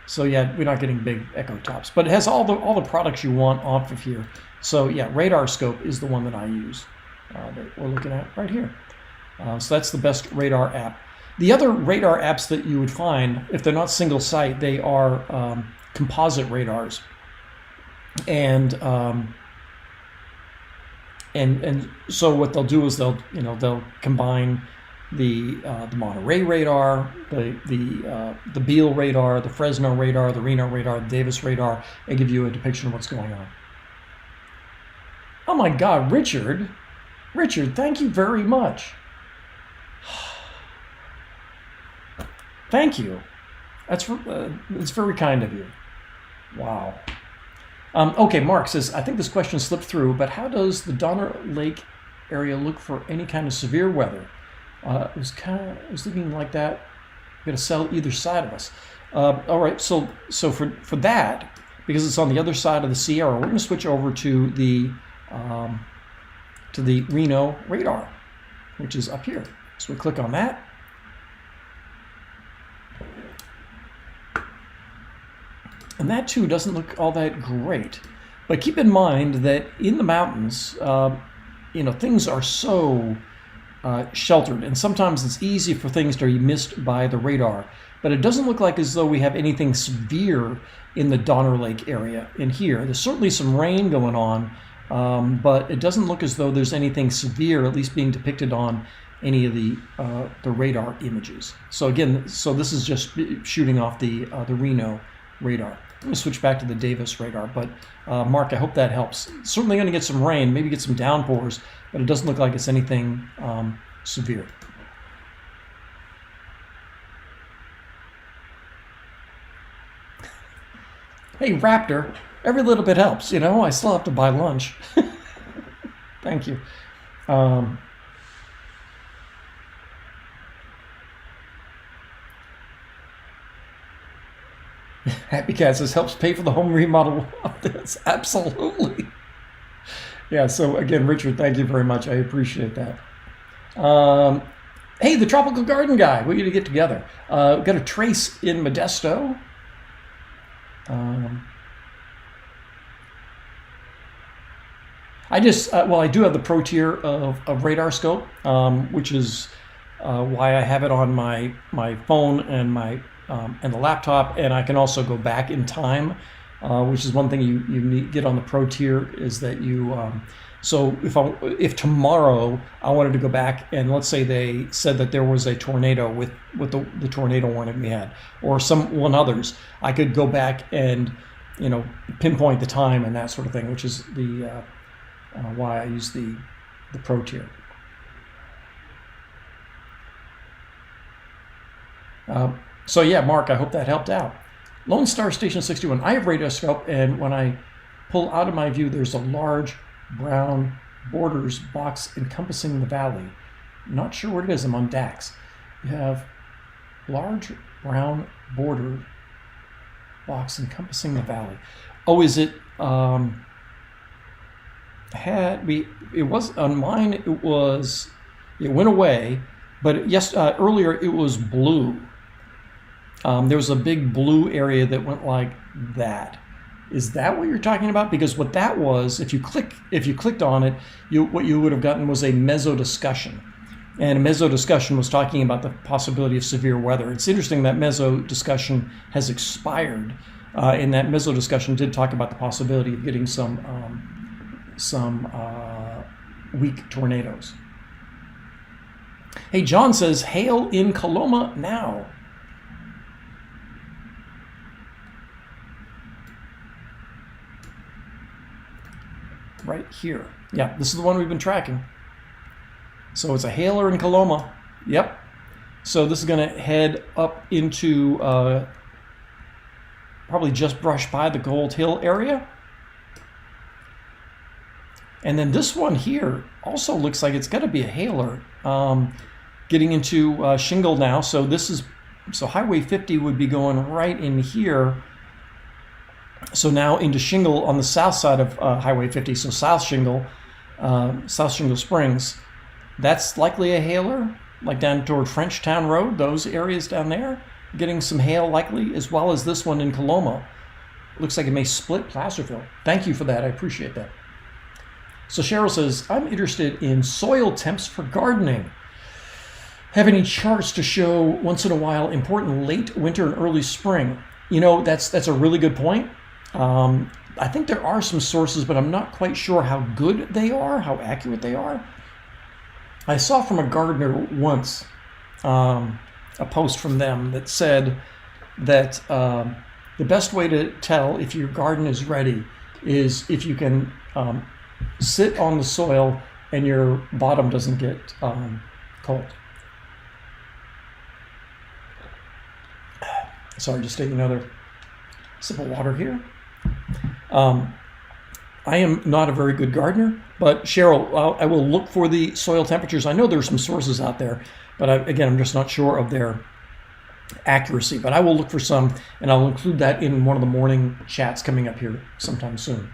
So yeah, we're not getting big echo tops, but it has all the products you want off of here. So yeah, Radar Scope is the one that I use that we're looking at right here. So that's the best radar app. The other radar apps that you would find, if they're not single site, they are composite radars, and so what they'll do is they'll combine the Monterey radar, the Beale radar, the Fresno radar, the Reno radar, the Davis radar, and give you a depiction of what's going on. Oh my God, Richard, thank you very much. Thank you. It's very kind of you. Wow. Okay, Mark says, I think this question slipped through, but how does the Donner Lake area look for any kind of severe weather? It was looking like that. We're going to sell either side of us. All right, so for that, because it's on the other side of the Sierra, we're going to switch over to the Reno radar, which is up here. So we click on that. And that too doesn't look all that great. But keep in mind that in the mountains, things are so sheltered, and sometimes it's easy for things to be missed by the radar. But it doesn't look like as though we have anything severe in the Donner Lake area in here. There's certainly some rain going on, but it doesn't look as though there's anything severe, at least being depicted on any of the radar images. So again, this is just shooting off the Reno radar. I'm going to switch back to the Davis radar, but Mark, I hope that helps. Certainly going to get some rain, maybe get some downpours, but it doesn't look like it's anything severe. Hey, Raptor, every little bit helps, I still have to buy lunch. Thank you. Happy Cat says, helps pay for the home remodel of this. Absolutely. Yeah, so again, Richard, thank you very much. I appreciate that. Hey, the Tropical Garden Guy, we're going to get together. We've got a trace in Modesto. I just, well, I do have the Pro tier of radar scope, which is why I have it on my phone and the laptop, and I can also go back in time, which is one thing you need get on the Pro tier is that you. So if tomorrow I wanted to go back and let's say they said that there was a tornado with the tornado warning we had, or one others, I could go back and pinpoint the time and that sort of thing, which is the why I use the Pro tier. So yeah, Mark, I hope that helped out. Lone Star Station 61. I have radar scope, and when I pull out of my view, there's a large brown borders box encompassing the valley. Not sure what it is. I'm on DAX. You have large brown border box encompassing the valley. Oh, is it? It was on mine. It went away, but yes, earlier it was blue. There was a big blue area that went like that. Is that what you're talking about? Because what that was, if you clicked on it, what you would have gotten was a meso discussion. And a meso discussion was talking about the possibility of severe weather. It's interesting that meso discussion has expired. And that meso discussion did talk about the possibility of getting some weak tornadoes. Hey, John says, hail in Coloma now. Right here. Yeah, this is the one we've been tracking. So it's a hailer in Coloma. Yep. So this is going to head up into probably just brush by the Gold Hill area. And then this one here also looks like it's got to be a hailer getting into Shingle now. So so Highway 50 would be going right in here. So now into Shingle on the south side of Highway 50, so South Shingle Springs. That's likely a hailer, like down toward Frenchtown Road, those areas down there, getting some hail likely, as well as this one in Coloma. Looks like it may split Placerville. Thank you for that, I appreciate that. So Cheryl says, I'm interested in soil temps for gardening. Have any charts to show once in a while important late winter and early spring? That's a really good point. I think there are some sources, but I'm not quite sure how good they are, how accurate they are. I saw from a gardener once a post from them that said that the best way to tell if your garden is ready is if you can sit on the soil and your bottom doesn't get cold. Sorry, just taking another sip of water here. I am not a very good gardener, but Cheryl, I will look for the soil temperatures. I know there's some sources out there, but I'm just not sure of their accuracy. But I will look for some, and I'll include that in one of the morning chats coming up here sometime soon.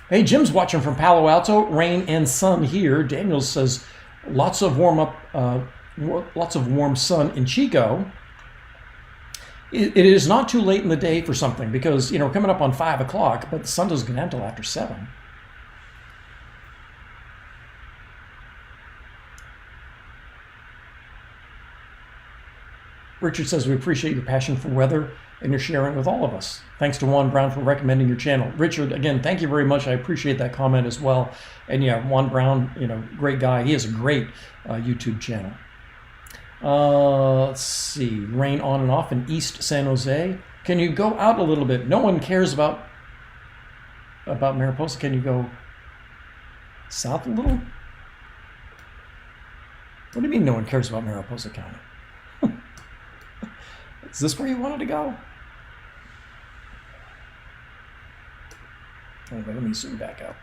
Hey, Jim's watching from Palo Alto. Rain and sun here. Daniel says lots of warm sun in Chico. It is not too late in the day for something because, we're coming up on 5 o'clock, but the sun doesn't get out until after 7. Richard says, we appreciate your passion for weather and your sharing with all of us. Thanks to Juan Brown for recommending your channel. Richard, again, thank you very much. I appreciate that comment as well. And yeah, Juan Brown, great guy. He has a great YouTube channel. Let's see. Rain on and off in East San Jose. Can you go out a little bit? No one cares about Mariposa. Can you go south a little? What do you mean no one cares about Mariposa County? Is this where you wanted to go? Anyway, let me zoom back out.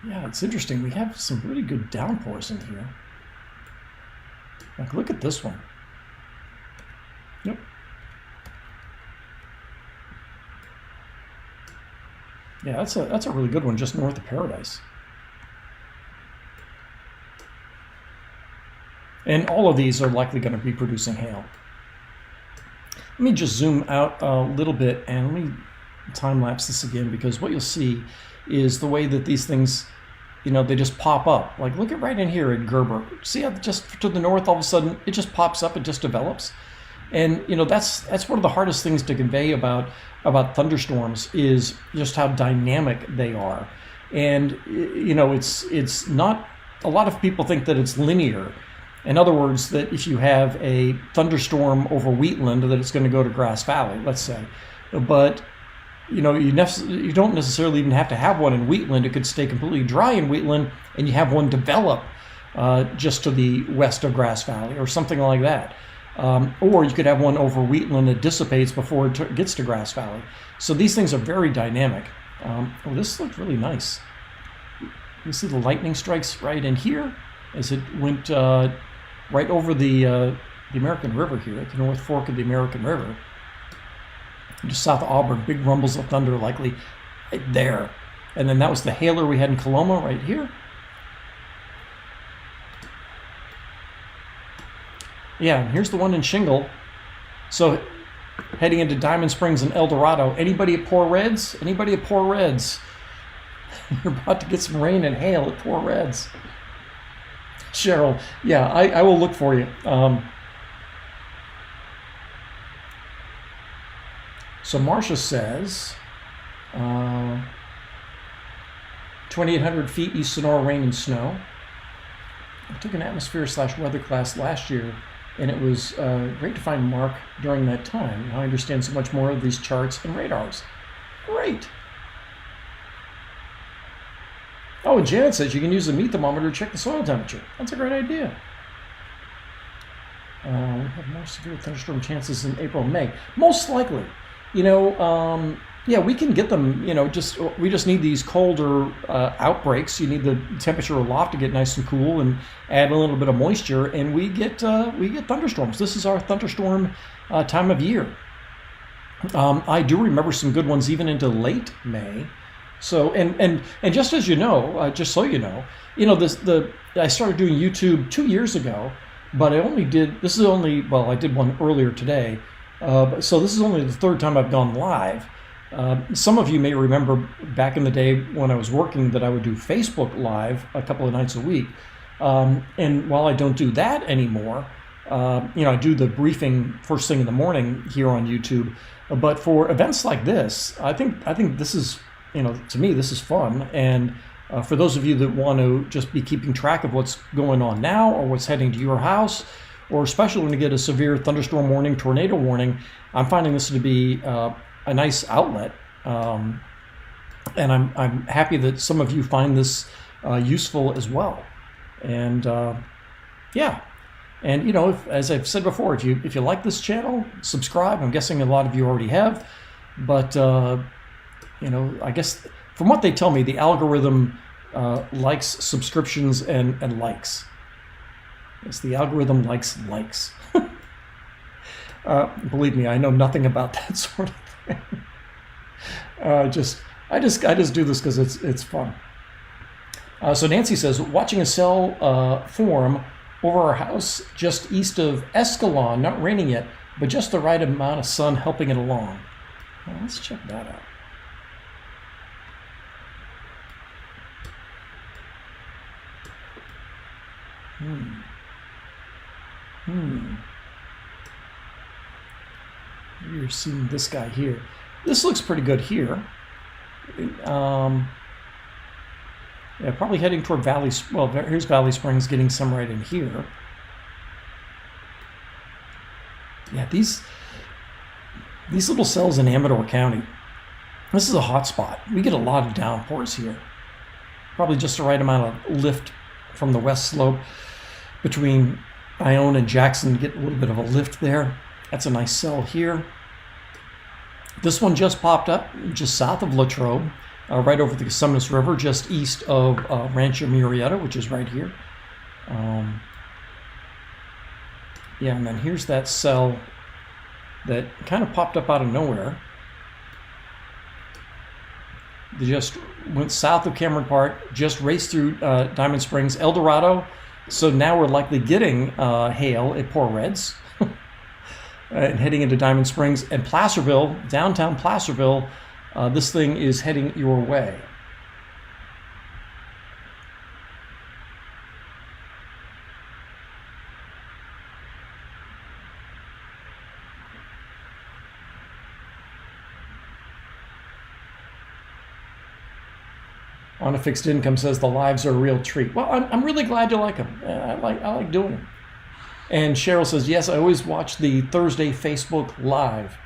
Yeah, it's interesting. We have some really good downpours in here. Like, look at this one. Yep. Yeah, that's a really good one just north of Paradise. And all of these are likely going to be producing hail. Let me just zoom out a little bit and let me time lapse this again, because what you'll see is the way that these things, they just pop up. Like, look at right in here at Gerber. See how just to the north, all of a sudden, it just pops up, it just develops. And, that's one of the hardest things to convey about thunderstorms, is just how dynamic they are. And, it's not, a lot of people think that it's linear. In other words, that if you have a thunderstorm over Wheatland, that it's going to go to Grass Valley, let's say. But you don't necessarily even have to have one in Wheatland. It could stay completely dry in Wheatland, and you have one develop just to the west of Grass Valley or something like that. Or you could have one over Wheatland that dissipates before it gets to Grass Valley. So these things are very dynamic. This looked really nice. You see the lightning strikes right in here as it went right over the American River here at the North Fork of the American River. Just south of Auburn, big rumbles of thunder likely right there. And then that was the hailer we had in Coloma right here. Yeah, and here's the one in Shingle. So heading into Diamond Springs and El Dorado. Anybody at Poor Reds? Anybody at Poor Reds? You're about to get some rain and hail at Poor Reds. Cheryl, yeah, I will look for you. So Marcia says, 2,800 feet east Sonora, rain and snow. I took an atmosphere/weather class last year, and it was great to find Mark during that time. Now I understand so much more of these charts and radars. Great. Oh, and Janet says you can use the meat thermometer to check the soil temperature. That's a great idea. We have more severe thunderstorm chances in April and May. Most likely. Yeah, we can get them, we just need these colder outbreaks. You need the temperature aloft to get nice and cool and add a little bit of moisture, and we get thunderstorms. This is our thunderstorm time of year. I do remember some good ones even into late May. So, and just as just so you know, I started doing YouTube 2 years ago, but I did one earlier today. So this is only the third time I've gone live. Some of you may remember back in the day when I was working that I would do Facebook Live a couple of nights a week. And while I don't do that anymore, I do the briefing first thing in the morning here on YouTube. But for events like this, I think this is, to me, this is fun. And for those of you that want to just be keeping track of what's going on now or what's heading to your house, or especially when you get a severe thunderstorm warning, tornado warning, I'm finding this to be a nice outlet. And I'm happy that some of you find this useful as well. And yeah. And as I've said before, if you like this channel, subscribe. I'm guessing a lot of you already have. But I guess from what they tell me, the algorithm likes subscriptions and likes. Yes, the algorithm likes likes. Believe me, I know nothing about that sort of thing. I just do this because it's fun. So Nancy says, watching a cell form over our house just east of Escalon, not raining yet, but just the right amount of sun helping it along. Well, let's check that out. You're seeing this guy here. This looks pretty good here. Yeah, probably heading toward Valley. Well, here's Valley Springs, getting some right in here. Yeah, these little cells in Amador County. This is a hot spot. We get a lot of downpours here. Probably just the right amount of lift from the west slope between Ione and Jackson. Get a little bit of a lift there. That's a nice cell here. This one just popped up just south of Latrobe, right over the Cosumnes River, just east of Rancho Murrieta, which is right here. Yeah, and then here's that cell that kind of popped up out of nowhere. They just went south of Cameron Park, just raced through Diamond Springs, El Dorado. So now we're likely getting hail at Poor Reds and heading into Diamond Springs and Placerville, downtown Placerville. this thing is heading your way. On a Fixed Income says the lives are a real treat. Well, I'm really glad you like them. I like doing them. And Cheryl says, yes, I always watch the Thursday Facebook Live.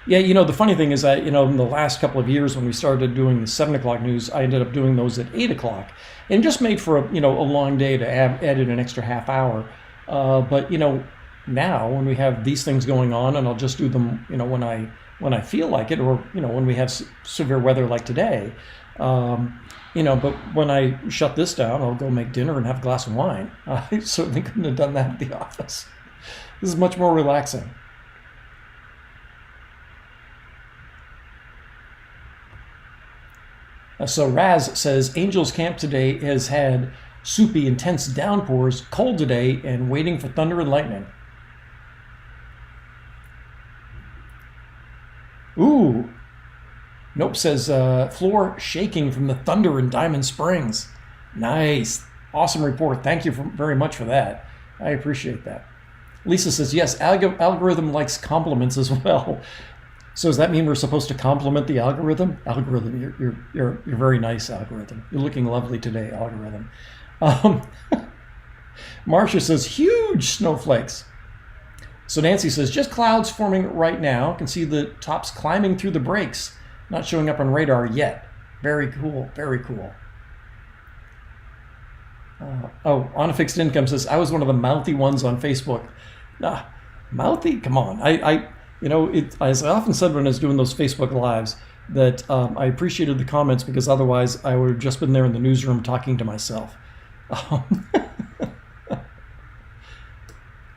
Yeah, the funny thing is that, in the last couple of years when we started doing the 7 o'clock news, I ended up doing those at 8 o'clock. And just made for a long day to add in an extra half hour. But, now when we have these things going on, and I'll just do them, when I feel like it, or, when we have severe weather like today, but when I shut this down, I'll go make dinner and have a glass of wine. I certainly couldn't have done that at the office. This is much more relaxing. So Raz says, Angels Camp today has had soupy, intense downpours, cold today, and waiting for thunder and lightning. Ooh. Nope says, floor shaking from the thunder in Diamond Springs. Nice. Awesome report. Thank you very much for that. I appreciate that. Lisa says, yes, algorithm likes compliments as well. So does that mean we're supposed to compliment the algorithm? Algorithm, you're very nice, algorithm. You're looking lovely today, algorithm. Marcia says, huge snowflakes. So Nancy says, just clouds forming right now. Can see the tops climbing through the breaks. Not showing up on radar yet. Very cool, very cool. On a Fixed Income says, I was one of the mouthy ones on Facebook. Mouthy? Come on. As I often said when I was doing those Facebook Lives, that I appreciated the comments because otherwise I would have just been there in the newsroom talking to myself.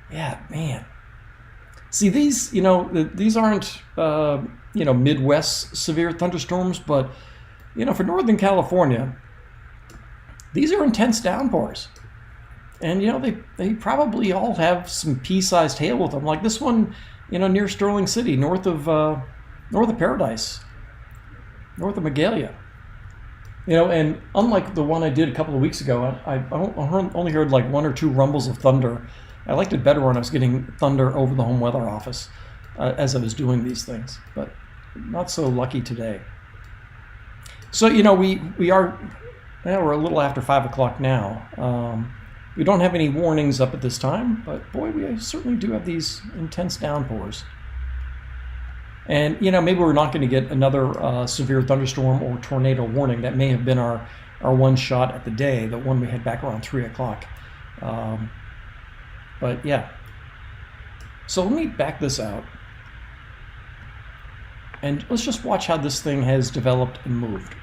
Yeah, man. See, these aren't, Midwest severe thunderstorms, but, for Northern California, these are intense downpours. And, they probably all have some pea-sized hail with them. Like this one, near Sterling City, north of Paradise, north of Magalia. And unlike the one I did a couple of weeks ago, I only heard like 1 or 2 rumbles of thunder. I liked it better when I was getting thunder over the home weather office as I was doing these things, but not so lucky today. So, we're a little after 5 o'clock now. We don't have any warnings up at this time, but boy, we certainly do have these intense downpours. And, maybe we're not going to get another severe thunderstorm or tornado warning. That may have been our one shot at the day, the one we had back around 3 o'clock. But yeah, so let me back this out and let's just watch how this thing has developed and moved.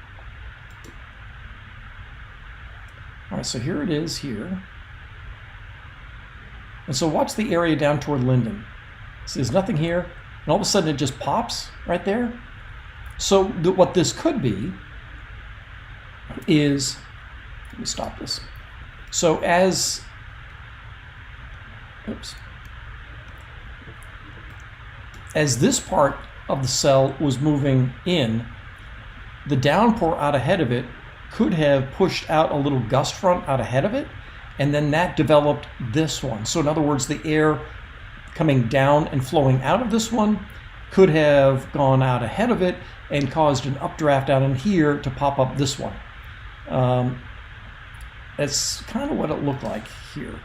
All right, so here it is here. And so watch the area down toward Linden. See, there's nothing here, and all of a sudden it just pops right there. So what this could be is, let me stop this. So as this part of the cell was moving in, the downpour out ahead of it could have pushed out a little gust front out ahead of it, and then that developed this one. So in other words, the air coming down and flowing out of this one could have gone out ahead of it and caused an updraft out in here to pop up this one. That's kind of what it looked like here.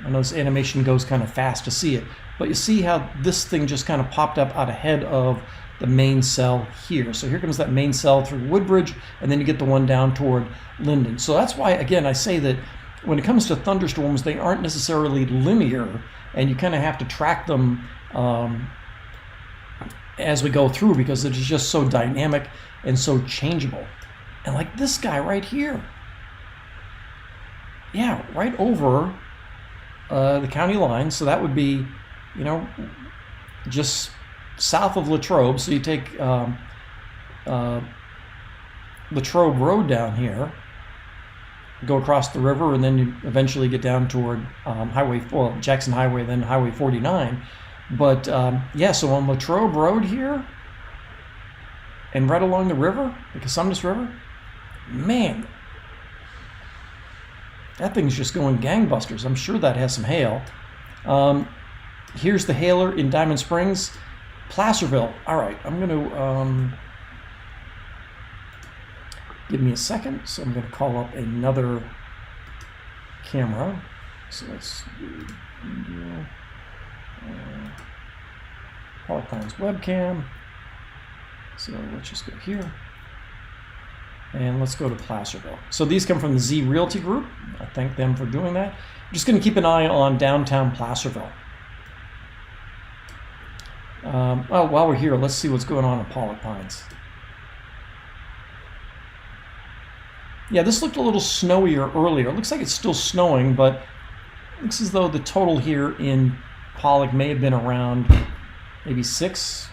I know this animation goes kind of fast to see it, but you see how this thing just kind of popped up out ahead of the main cell here. So here comes that main cell through Woodbridge, and then you get the one down toward Linden. So that's why, again, I say that when it comes to thunderstorms, they aren't necessarily linear, and you kind of have to track them as we go through because it is just so dynamic and so changeable. And like this guy right here. Yeah, right over the county line. So that would be, just south of Latrobe. So you take Latrobe Road down here, go across the river, and then you eventually get down toward Jackson Highway, then Highway 49. But yeah, so on Latrobe Road here, and right along the river, the Cosumnes River. Man, that thing's just going gangbusters. I'm sure that has some hail. Here's the hailer in Diamond Springs. Placerville. All right, I'm going to give me a second. So I'm going to call up another camera. So let's do Polycline's webcam. So let's just go here. And let's go to Placerville. So these come from the Z Realty Group. I thank them for doing that. I'm just going to keep an eye on downtown Placerville. Well, while we're here, let's see what's going on in Pollock Pines. Yeah, this looked a little snowier earlier. It looks like it's still snowing, but it looks as though the total here in Pollock may have been around maybe 6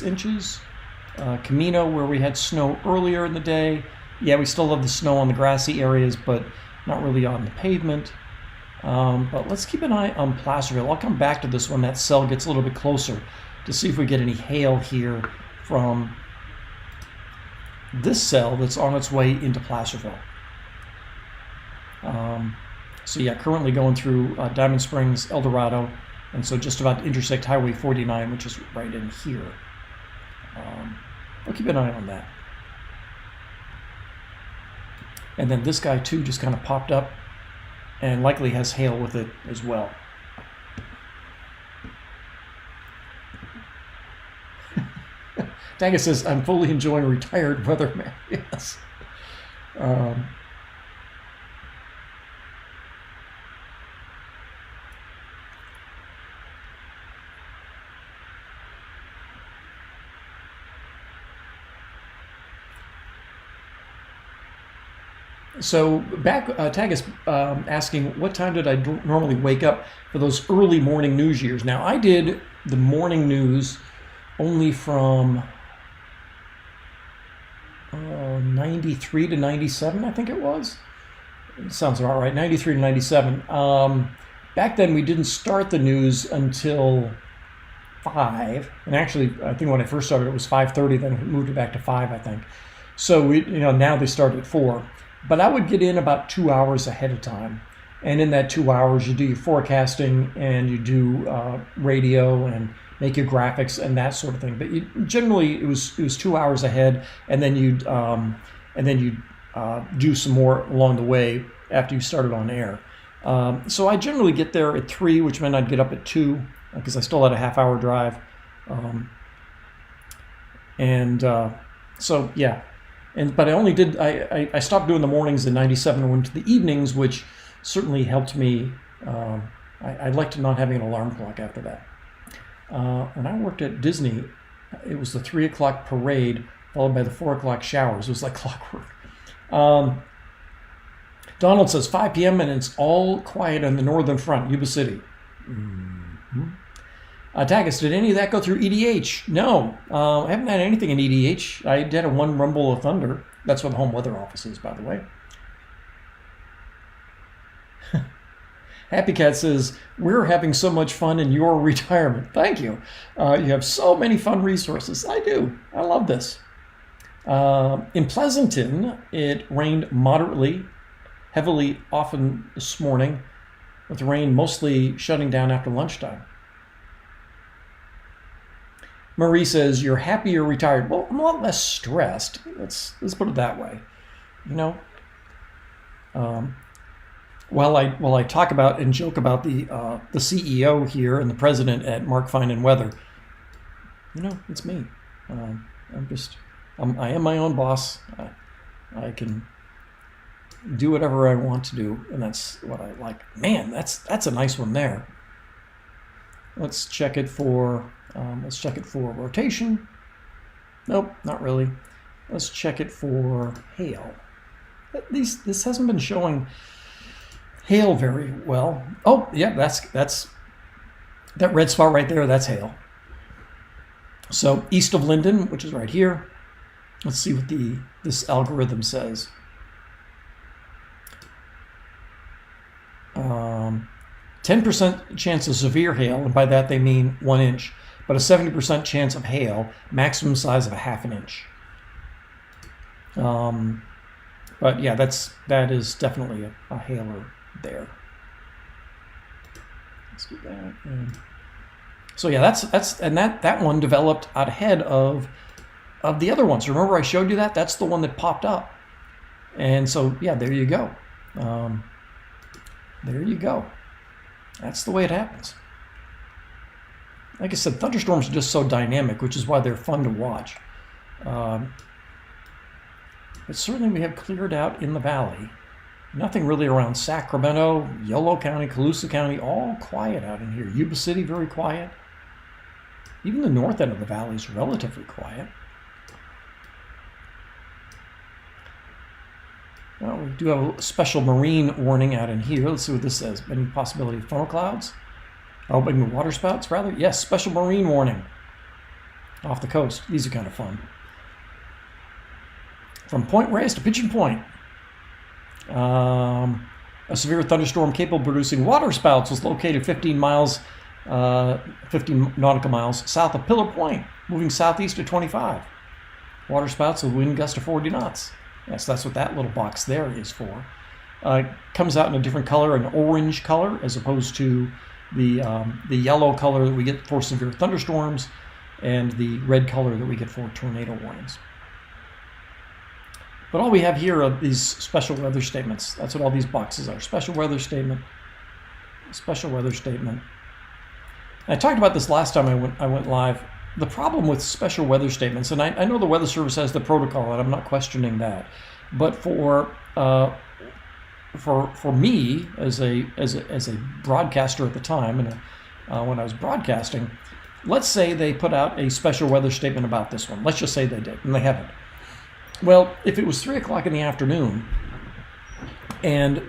inches. Camino, where we had snow earlier in the day. Yeah, we still have the snow on the grassy areas, but not really on the pavement. But let's keep an eye on Placerville. I'll come back to this when that cell gets a little bit closer to see if we get any hail here from this cell that's on its way into Placerville. So yeah, currently going through Diamond Springs, El Dorado, and so just about to intersect Highway 49, which is right in here. I'll keep an eye on that. And then this guy too just kind of popped up and likely has hail with it as well. Danga says, I'm fully enjoying retired weatherman. Yes. So back, Tag is asking, what time did I normally wake up for those early morning news years? Now, I did the morning news only from 93 to 97, I think it was. It sounds about right, 93 to 97. Back then, we didn't start the news until 5. And actually, I think when I first started, it was 5:30. Then we moved it back to 5, I think. So now they start at 4. But I would get in about 2 hours ahead of time. And in that 2 hours, you do your forecasting and you do radio and make your graphics and that sort of thing. But generally, it was 2 hours ahead, and then you'd do some more along the way after you started on air. So I generally get there at 3, which meant I'd get up at 2 because I still had a half-hour drive. So yeah. But I only did, I stopped doing the mornings in 97 and went to the evenings, which certainly helped me. I liked not having an alarm clock after that. When I worked at Disney, it was the 3 o'clock parade followed by the 4 o'clock showers. It was like clockwork. Donald says 5 p.m. and it's all quiet on the northern front, Yuba City. Mm-hmm. Tagus, did any of that go through EDH? No, I haven't had anything in EDH. I did a 1 rumble of thunder. That's what the home weather office is, by the way. Happy Cat says, we're having so much fun in your retirement. Thank you. You have so many fun resources. I do. I love this. In Pleasanton, it rained moderately, heavily often this morning, with the rain mostly shutting down after lunchtime. Marie says, you're happy you're retired. Well, I'm a lot less stressed. Let's put it that way. While I talk about and joke about the CEO here and the president at Mark Fine and Weather, it's me. I am my own boss. I can do whatever I want to do, and that's what I like. Man, that's a nice one there. Let's check it for rotation. Nope, not really. Let's check it for hail. This hasn't been showing hail very well. Oh, yeah, that's that red spot right there. That's hail. So east of Linden, which is right here. Let's see what this algorithm says. 10% chance of severe hail, and by that they mean 1 inch, but a 70% chance of hail, maximum size of a ½ inch. But yeah, that is definitely a hailer there. Let's do that. So yeah, that one developed out ahead of the other ones. Remember I showed you that? That's the one that popped up. And so yeah, there you go. There you go. That's the way it happens. Like I said, thunderstorms are just so dynamic, which is why they're fun to watch. But certainly we have cleared out in the valley. Nothing really around Sacramento, Yolo County, Colusa County, all quiet out in here. Yuba City, very quiet. Even the north end of the valley is relatively quiet. Well, we do have a special marine warning out in here. Let's see what this says. Any possibility of funnel clouds? Oh, maybe water spouts, rather? Yes, special marine warning off the coast. These are kind of fun. From Point Reyes to Pigeon Point. A severe thunderstorm capable of producing water spouts was located 15 nautical miles south of Pillar Point, moving southeast to 25. Water spouts with wind gust of 40 knots. Yes, that's what that little box there is for. Comes out in a different color, an orange color, as opposed to the yellow color that we get for severe thunderstorms and the red color that we get for tornado warnings. But all we have here are these special weather statements. That's what all these boxes are. Special weather statement, special weather statement. I talked about this last time I went live. The problem with special weather statements, and I know the Weather Service has the protocol, and I'm not questioning that, but for me as a broadcaster at the time, and when I was broadcasting, let's say they put out a special weather statement about this one. Let's just say they did, and they haven't. Well, if it was 3 o'clock in the afternoon, and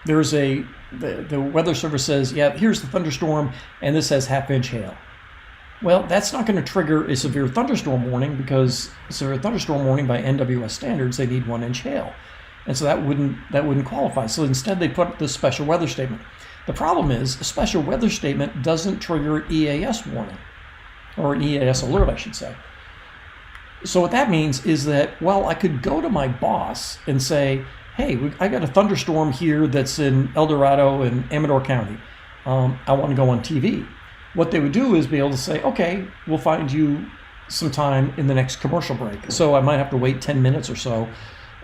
there's the Weather Service says, yeah, here's the thunderstorm, and this has half-inch hail. Well, that's not going to trigger a severe thunderstorm warning, because a severe thunderstorm warning by NWS standards, they need 1-inch hail. And so that wouldn't qualify. So instead they put this special weather statement. The problem is a special weather statement doesn't trigger an EAS warning, or an EAS alert, I should say. So what that means is that, well, I could go to my boss and say, hey, I got a thunderstorm here that's in El Dorado and Amador County. I want to go on TV. What they would do is be able to say, okay, we'll find you some time in the next commercial break. So I might have to wait 10 minutes or so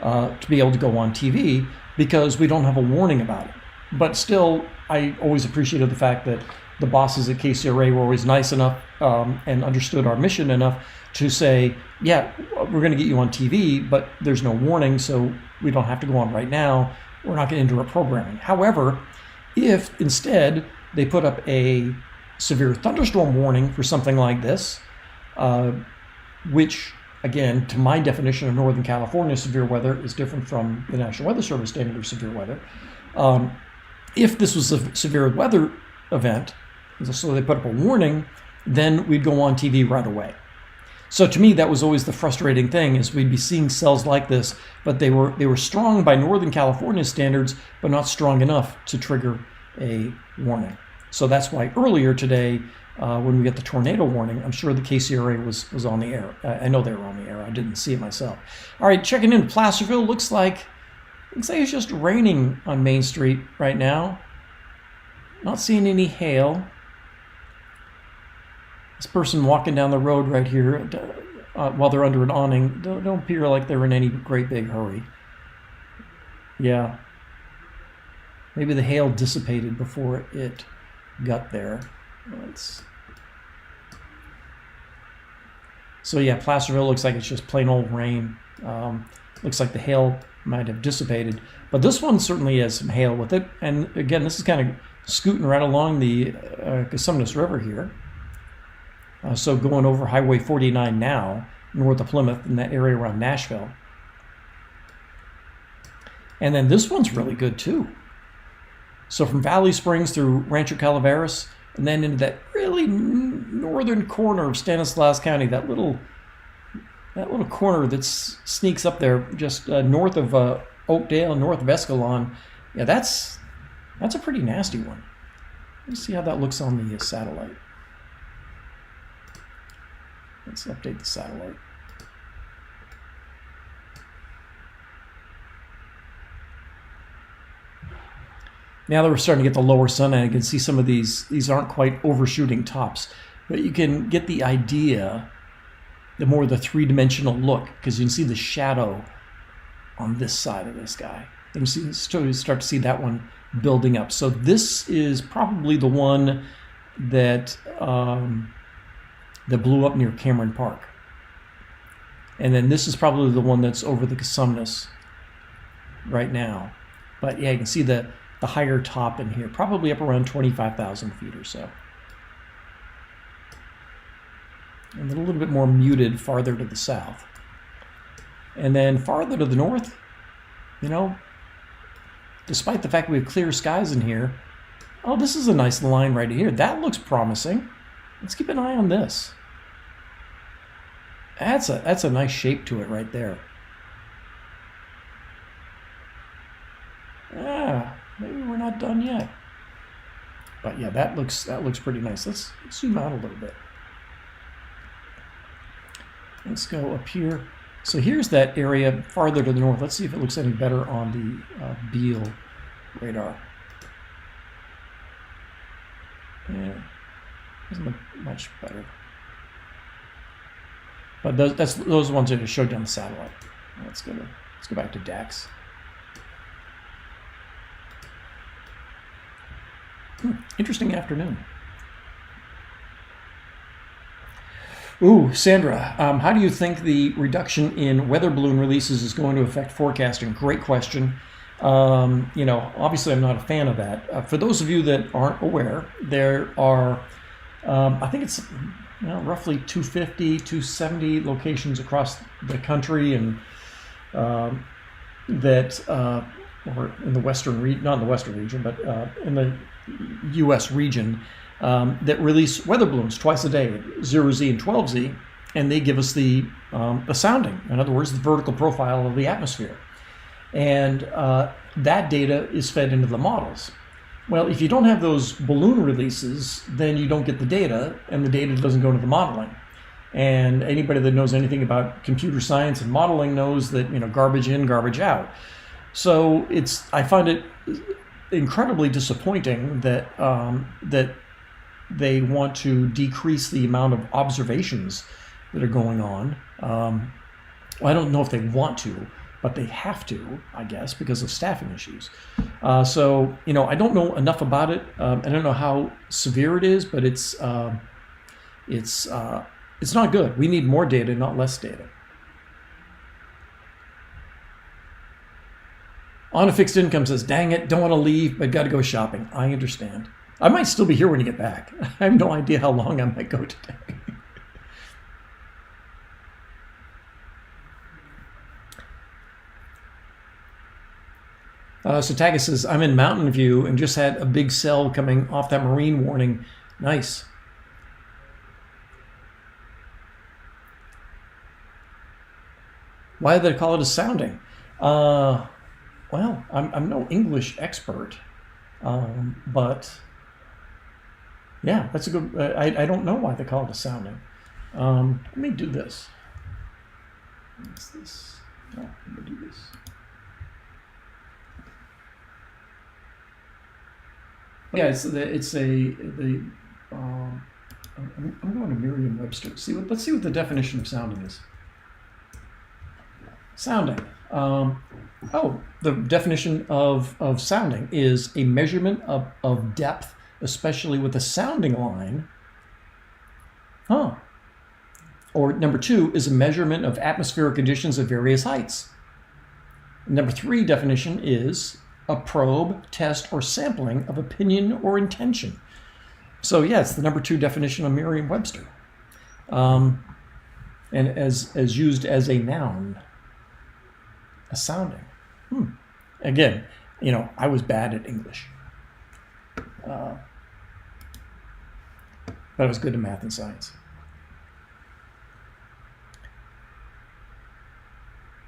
to be able to go on TV because we don't have a warning about it. But still, I always appreciated the fact that the bosses at KCRA were always nice enough and understood our mission enough to say, yeah, we're going to get you on TV, but there's no warning, so we don't have to go on right now. We're not going to interrupt programming. However, if instead they put up a severe thunderstorm warning for something like this, which, again, to my definition of Northern California severe weather is different from the National Weather Service standard of severe weather. If this was a severe weather event, so they put up a warning, then we'd go on TV right away. So to me, that was always the frustrating thing, is we'd be seeing cells like this, but they were strong by Northern California standards, but not strong enough to trigger a warning. So that's why earlier today, when we get the tornado warning, I'm sure the KCRA was on the air. I know they were on the air. I didn't see it myself. All right, checking in Placerville. Looks like it's just raining on Main Street right now. Not seeing any hail. This person walking down the road right here while they're under an awning don't appear like they're in any great big hurry. Yeah. Maybe the hail dissipated before it got there. So yeah, Placerville looks like it's just plain old rain. Looks like the hail might have dissipated, but this one certainly has some hail with it. And again, this is kind of scooting right along the Cosumnes River here. So going over Highway 49 now, north of Plymouth, in that area around Nashville. And then this one's really good too. So from Valley Springs through Rancho Calaveras, and then into that really northern corner of Stanislaus County, that little corner that sneaks up there just north of Oakdale, north of Escalon. Yeah, that's a pretty nasty one. Let's see how that looks on the satellite. Let's update the satellite. Now that we're starting to get the lower sun, and I can see some of these aren't quite overshooting tops, but you can get the idea, the more the three-dimensional look, because you can see the shadow on this side of this guy. And you start to see that one building up. So this is probably the one that that blew up near Cameron Park. And then this is probably the one that's over the Casumnas right now. But yeah, you can see the higher top in here, probably up around 25,000 feet or so. And a little bit more muted farther to the south. And then farther to the north, you know, despite the fact we have clear skies in here, oh, this is a nice line right here. That looks promising. Let's keep an eye on this. That's a nice shape to it right there. Yeah, maybe we're not done yet. But yeah, that looks pretty nice. Let's zoom out a little bit. Let's go up here. So here's that area farther to the north. Let's see if it looks any better on the Beale radar. Yeah, doesn't look much better. But those ones that are showed down the satellite. Let's go back to DAX. Interesting afternoon. Ooh, Sandra, how do you think the reduction in weather balloon releases is going to affect forecasting? Great question. You know, obviously I'm not a fan of that. For those of you that aren't aware, there are, I think it's roughly 250, 270 locations across the country, and that, or in the western region, not in the western region, but in the U.S. region, that release weather balloons twice a day, 0Z and 12Z, and they give us the sounding. In other words, the vertical profile of the atmosphere. And that data is fed into the models. Well, if you don't have those balloon releases, then you don't get the data, and the data doesn't go into the modeling. And anybody that knows anything about computer science and modeling knows that, you know, garbage in, garbage out. So I find it incredibly disappointing that that they want to decrease the amount of observations that are going on. Well, I don't know if they want to, but they have to, I guess, because of staffing issues. So, you know, I don't know enough about it. I don't know how severe it is, but it's not good. We need more data, not less data. On a fixed income says, dang it, don't want to leave, but got to go shopping. I understand. I might still be here when you get back. I have no idea how long I might go today. Sataga says, I'm in Mountain View and just had a big cell coming off that marine warning. Nice. Why did they call it a sounding? Well, I'm no English expert, but yeah, that's a good. I don't know why they call it a sounding. Let me do this. What's this? Oh, let me do this. Yeah, I'm going to Merriam-Webster. Let's see what the definition of sounding is. Sounding. The definition of sounding is a measurement of depth, especially with a sounding line. Or number 2 is a measurement of atmospheric conditions at various heights. Number 3 definition is a probe, test, or sampling of opinion or intention. So yeah, it's the number 2 definition of Merriam-Webster. And as used as a noun. A sounding. Again, you know, I was bad at English. But I was good at math and science.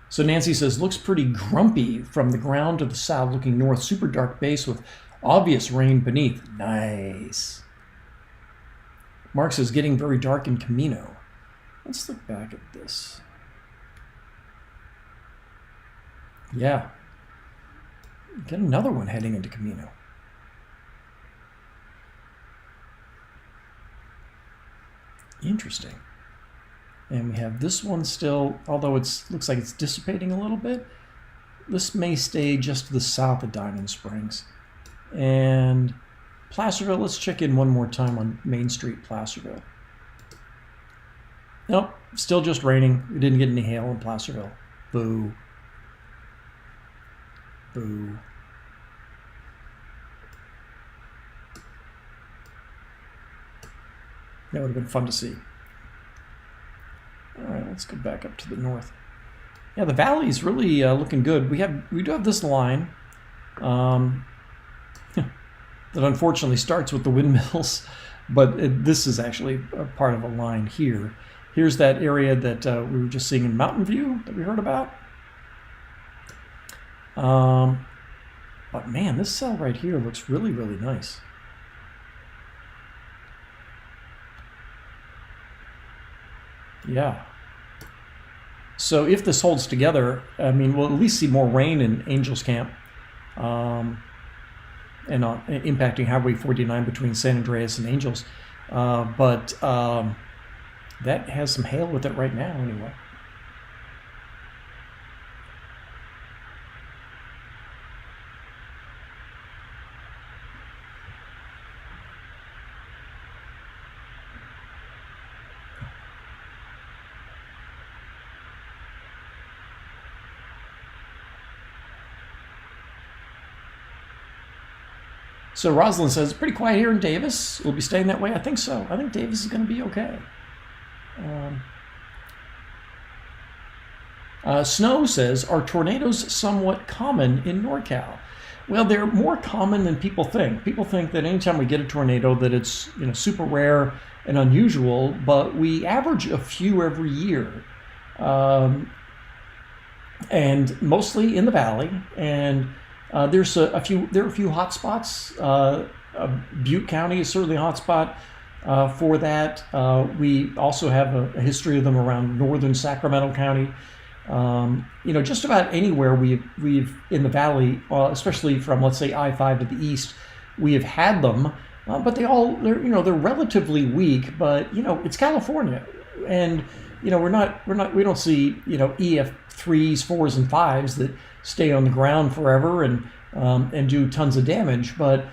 So Nancy says, looks pretty grumpy from the ground to the south, looking north, super dark base with obvious rain beneath. Nice. Mark says, getting very dark in Camino. Let's look back at this. Yeah. Get another one heading into Camino. Interesting. And we have this one still, although it looks like it's dissipating a little bit. This may stay just to the south of Diamond Springs. And Placerville, let's check in one more time on Main Street, Placerville. Nope, still just raining. We didn't get any hail in Placerville. Boo. Boo. That would have been fun to see. All right, let's go back up to the north. Yeah, the valley is really looking good. We do have this line that unfortunately starts with the windmills, but this is actually a part of a line here. Here's that area that we were just seeing in Mountain View that we heard about. But man, this cell right here looks really, really nice. Yeah. So if this holds together, I mean, we'll at least see more rain in Angels Camp, and impacting Highway 49 between San Andreas and Angels. But that has some hail with it right now anyway. So Rosalind says, it's pretty quiet here in Davis. We'll be staying that way. I think so. I think Davis is going to be okay. Snow says, are tornadoes somewhat common in NorCal? Well, they're more common than people think. People think that anytime we get a tornado that it's super rare and unusual, but we average a few every year. And mostly in the valley. And there are a few hot spots. Butte County is certainly a hot spot for that. We also have a history of them around northern Sacramento County. Just about anywhere we've in the valley, especially from, let's say, I-5 to the east, we have had them. But they're they're relatively weak. But it's California, and we don't see EF3s, 4s, and 5s that stay on the ground forever and do tons of damage. But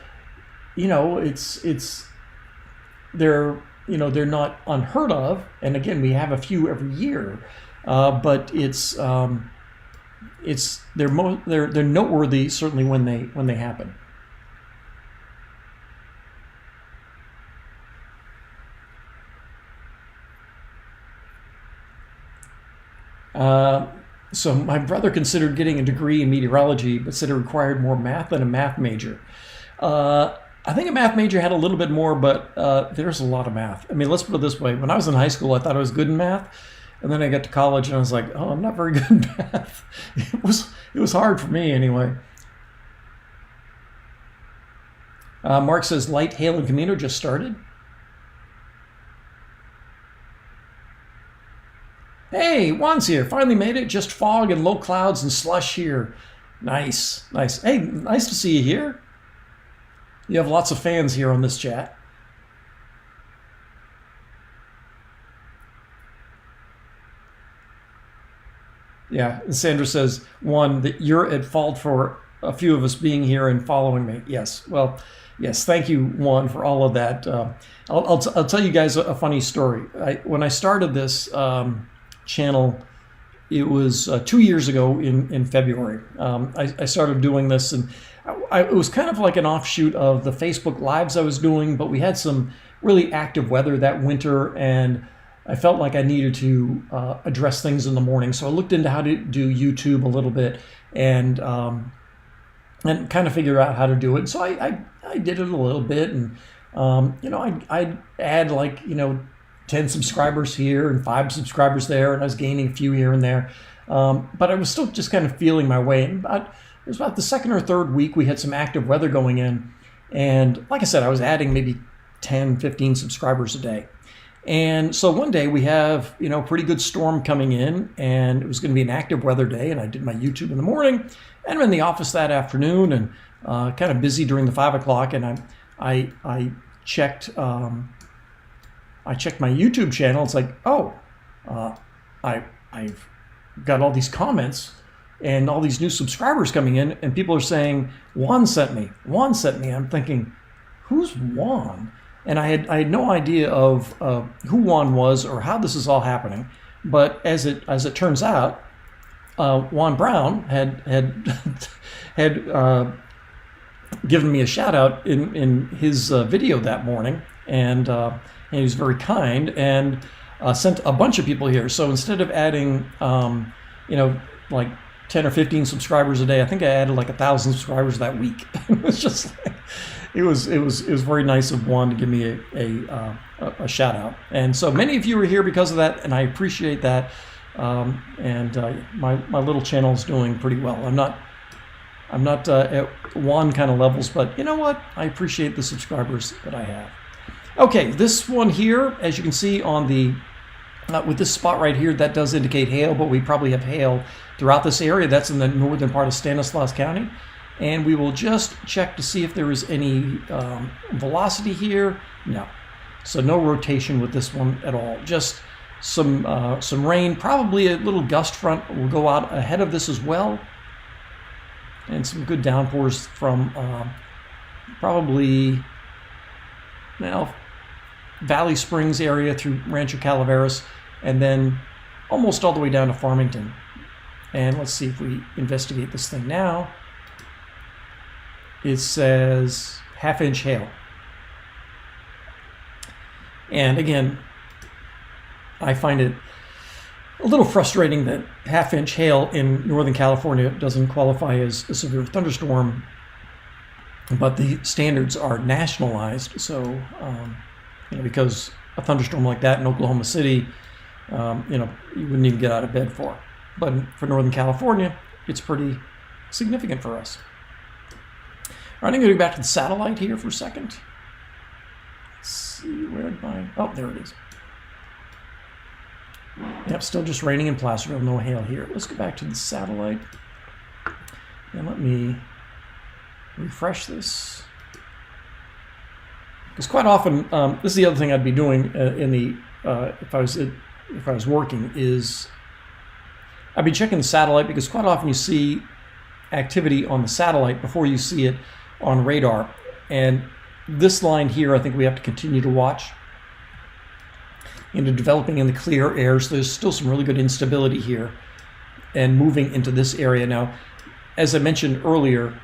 they're not unheard of. And again, we have a few every year. But they're noteworthy certainly when they happen. So my brother considered getting a degree in meteorology, but said it required more math than a math major. I think a math major had a little bit more, but there's a lot of math. I mean, let's put it this way. When I was in high school, I thought I was good in math. And then I got to college and I was like, oh, I'm not very good in math. It was hard for me anyway. Mark says, light hail in Camino just started. Hey, Juan's here. Finally made it. Just fog and low clouds and slush here. Nice. Hey, nice to see you here. You have lots of fans here on this chat. Yeah, and Sandra says, Juan, that you're at fault for a few of us being here and following me. Yes, well, yes, thank you, Juan, for all of that. I'll tell you guys a funny story. When I started this channel, it was 2 years ago in February. I started doing this, and it was kind of like an offshoot of the Facebook Lives I was doing, but we had some really active weather that winter, and I felt like I needed to address things in the morning. So I looked into how to do YouTube a little bit and kind of figure out how to do it. So I did it a little bit, and I'd add 10 subscribers here and 5 subscribers there, and I was gaining a few here and there. But I was still just kind of feeling my way. And it was about the second or third week we had some active weather going in. And like I said, I was adding maybe 10, 15 subscribers a day. And so one day we have, a pretty good storm coming in, and it was going to be an active weather day. And I did my YouTube in the morning, and I'm in the office that afternoon, and kind of busy during the 5 o'clock. And I checked I checked my YouTube channel. It's like, oh, I've got all these comments and all these new subscribers coming in, and people are saying, Juan sent me. Juan sent me. I'm thinking, who's Juan? And I had no idea of who Juan was or how this is all happening. But as it turns out, Juan Brown had given me a shout out in his video that morning, and he was very kind and sent a bunch of people here. So instead of adding, like 10 or 15 subscribers a day, I think I added like 1,000 subscribers that week. It was just, it was very nice of Juan to give me a shout out. And so many of you are here because of that, and I appreciate that. My little channel is doing pretty well. I'm not at Juan kind of levels, but you know what? I appreciate the subscribers that I have. Okay, this one here, as you can see on the with this spot right here, that does indicate hail, but we probably have hail throughout this area. That's in the northern part of Stanislaus County. And we will just check to see if there is any velocity here. No. So no rotation with this one at all. Just some rain, probably a little gust front will go out ahead of this as well. And some good downpours from probably now Valley Springs area through Rancho Calaveras, and then almost all the way down to Farmington. And let's see if we investigate this thing now. It says half-inch hail. And again, I find it a little frustrating that half-inch hail in Northern California doesn't qualify as a severe thunderstorm, but the standards are nationalized. So, because a thunderstorm like that in Oklahoma City, you wouldn't even get out of bed for. But for Northern California, it's pretty significant for us. All right, I'm going to go back to the satellite here for a second. Let's see, where did my... Oh, there it is. Yep, still just raining in Placerville, no hail here. Let's go back to the satellite. And let me refresh this. Because quite often, this is the other thing I'd be doing if I was working, is I'd be checking the satellite, because quite often you see activity on the satellite before you see it on radar. And this line here, I think we have to continue to watch into developing in the clear air. So there's still some really good instability here and moving into this area. Now, as I mentioned earlier,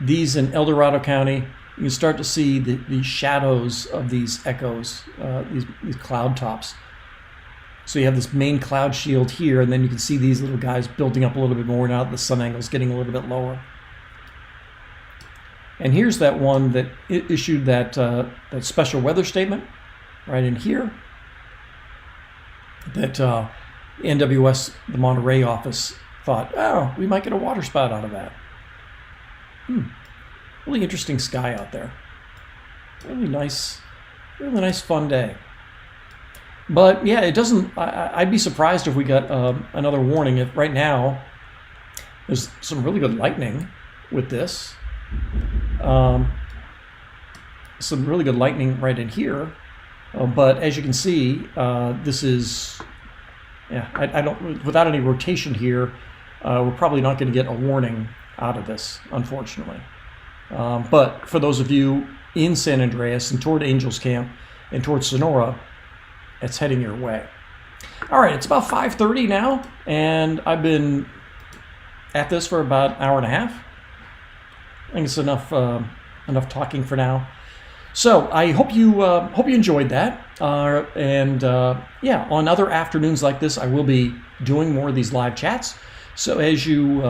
these in El Dorado County, you can start to see the shadows of these echoes, these cloud tops. So you have this main cloud shield here, and then you can see these little guys building up a little bit more now that the sun angle is getting a little bit lower. And here's that one that issued that special weather statement right in here, that NWS, the Monterey office, thought, oh, we might get a water spout out of that. Really interesting sky out there. Really nice, fun day. But yeah, it doesn't, I'd be surprised if we got another warning. If right now, there's some really good lightning with this. Some really good lightning right in here. But as you can see, this is, yeah, I don't, without any rotation here, we're probably not going to get a warning out of this, unfortunately. But for those of you in San Andreas and toward Angels Camp and towards Sonora, it's heading your way. All right, it's about 5:30 now, and I've been at this for about an hour and a half. I think it's enough talking for now. So I hope you enjoyed that. Yeah, on other afternoons like this, I will be doing more of these live chats. So as you,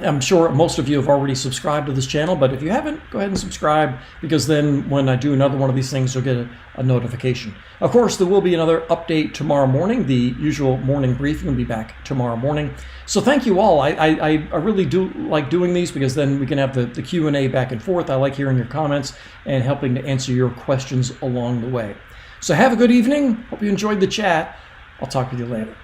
I'm sure most of you have already subscribed to this channel, but if you haven't, go ahead and subscribe, because then when I do another one of these things, you'll get a notification. Of course, there will be another update tomorrow morning. The usual morning briefing will be back tomorrow morning. So thank you all. I really do like doing these, because then we can have the Q&A back and forth. I like hearing your comments and helping to answer your questions along the way. So have a good evening. Hope you enjoyed the chat. I'll talk with you later.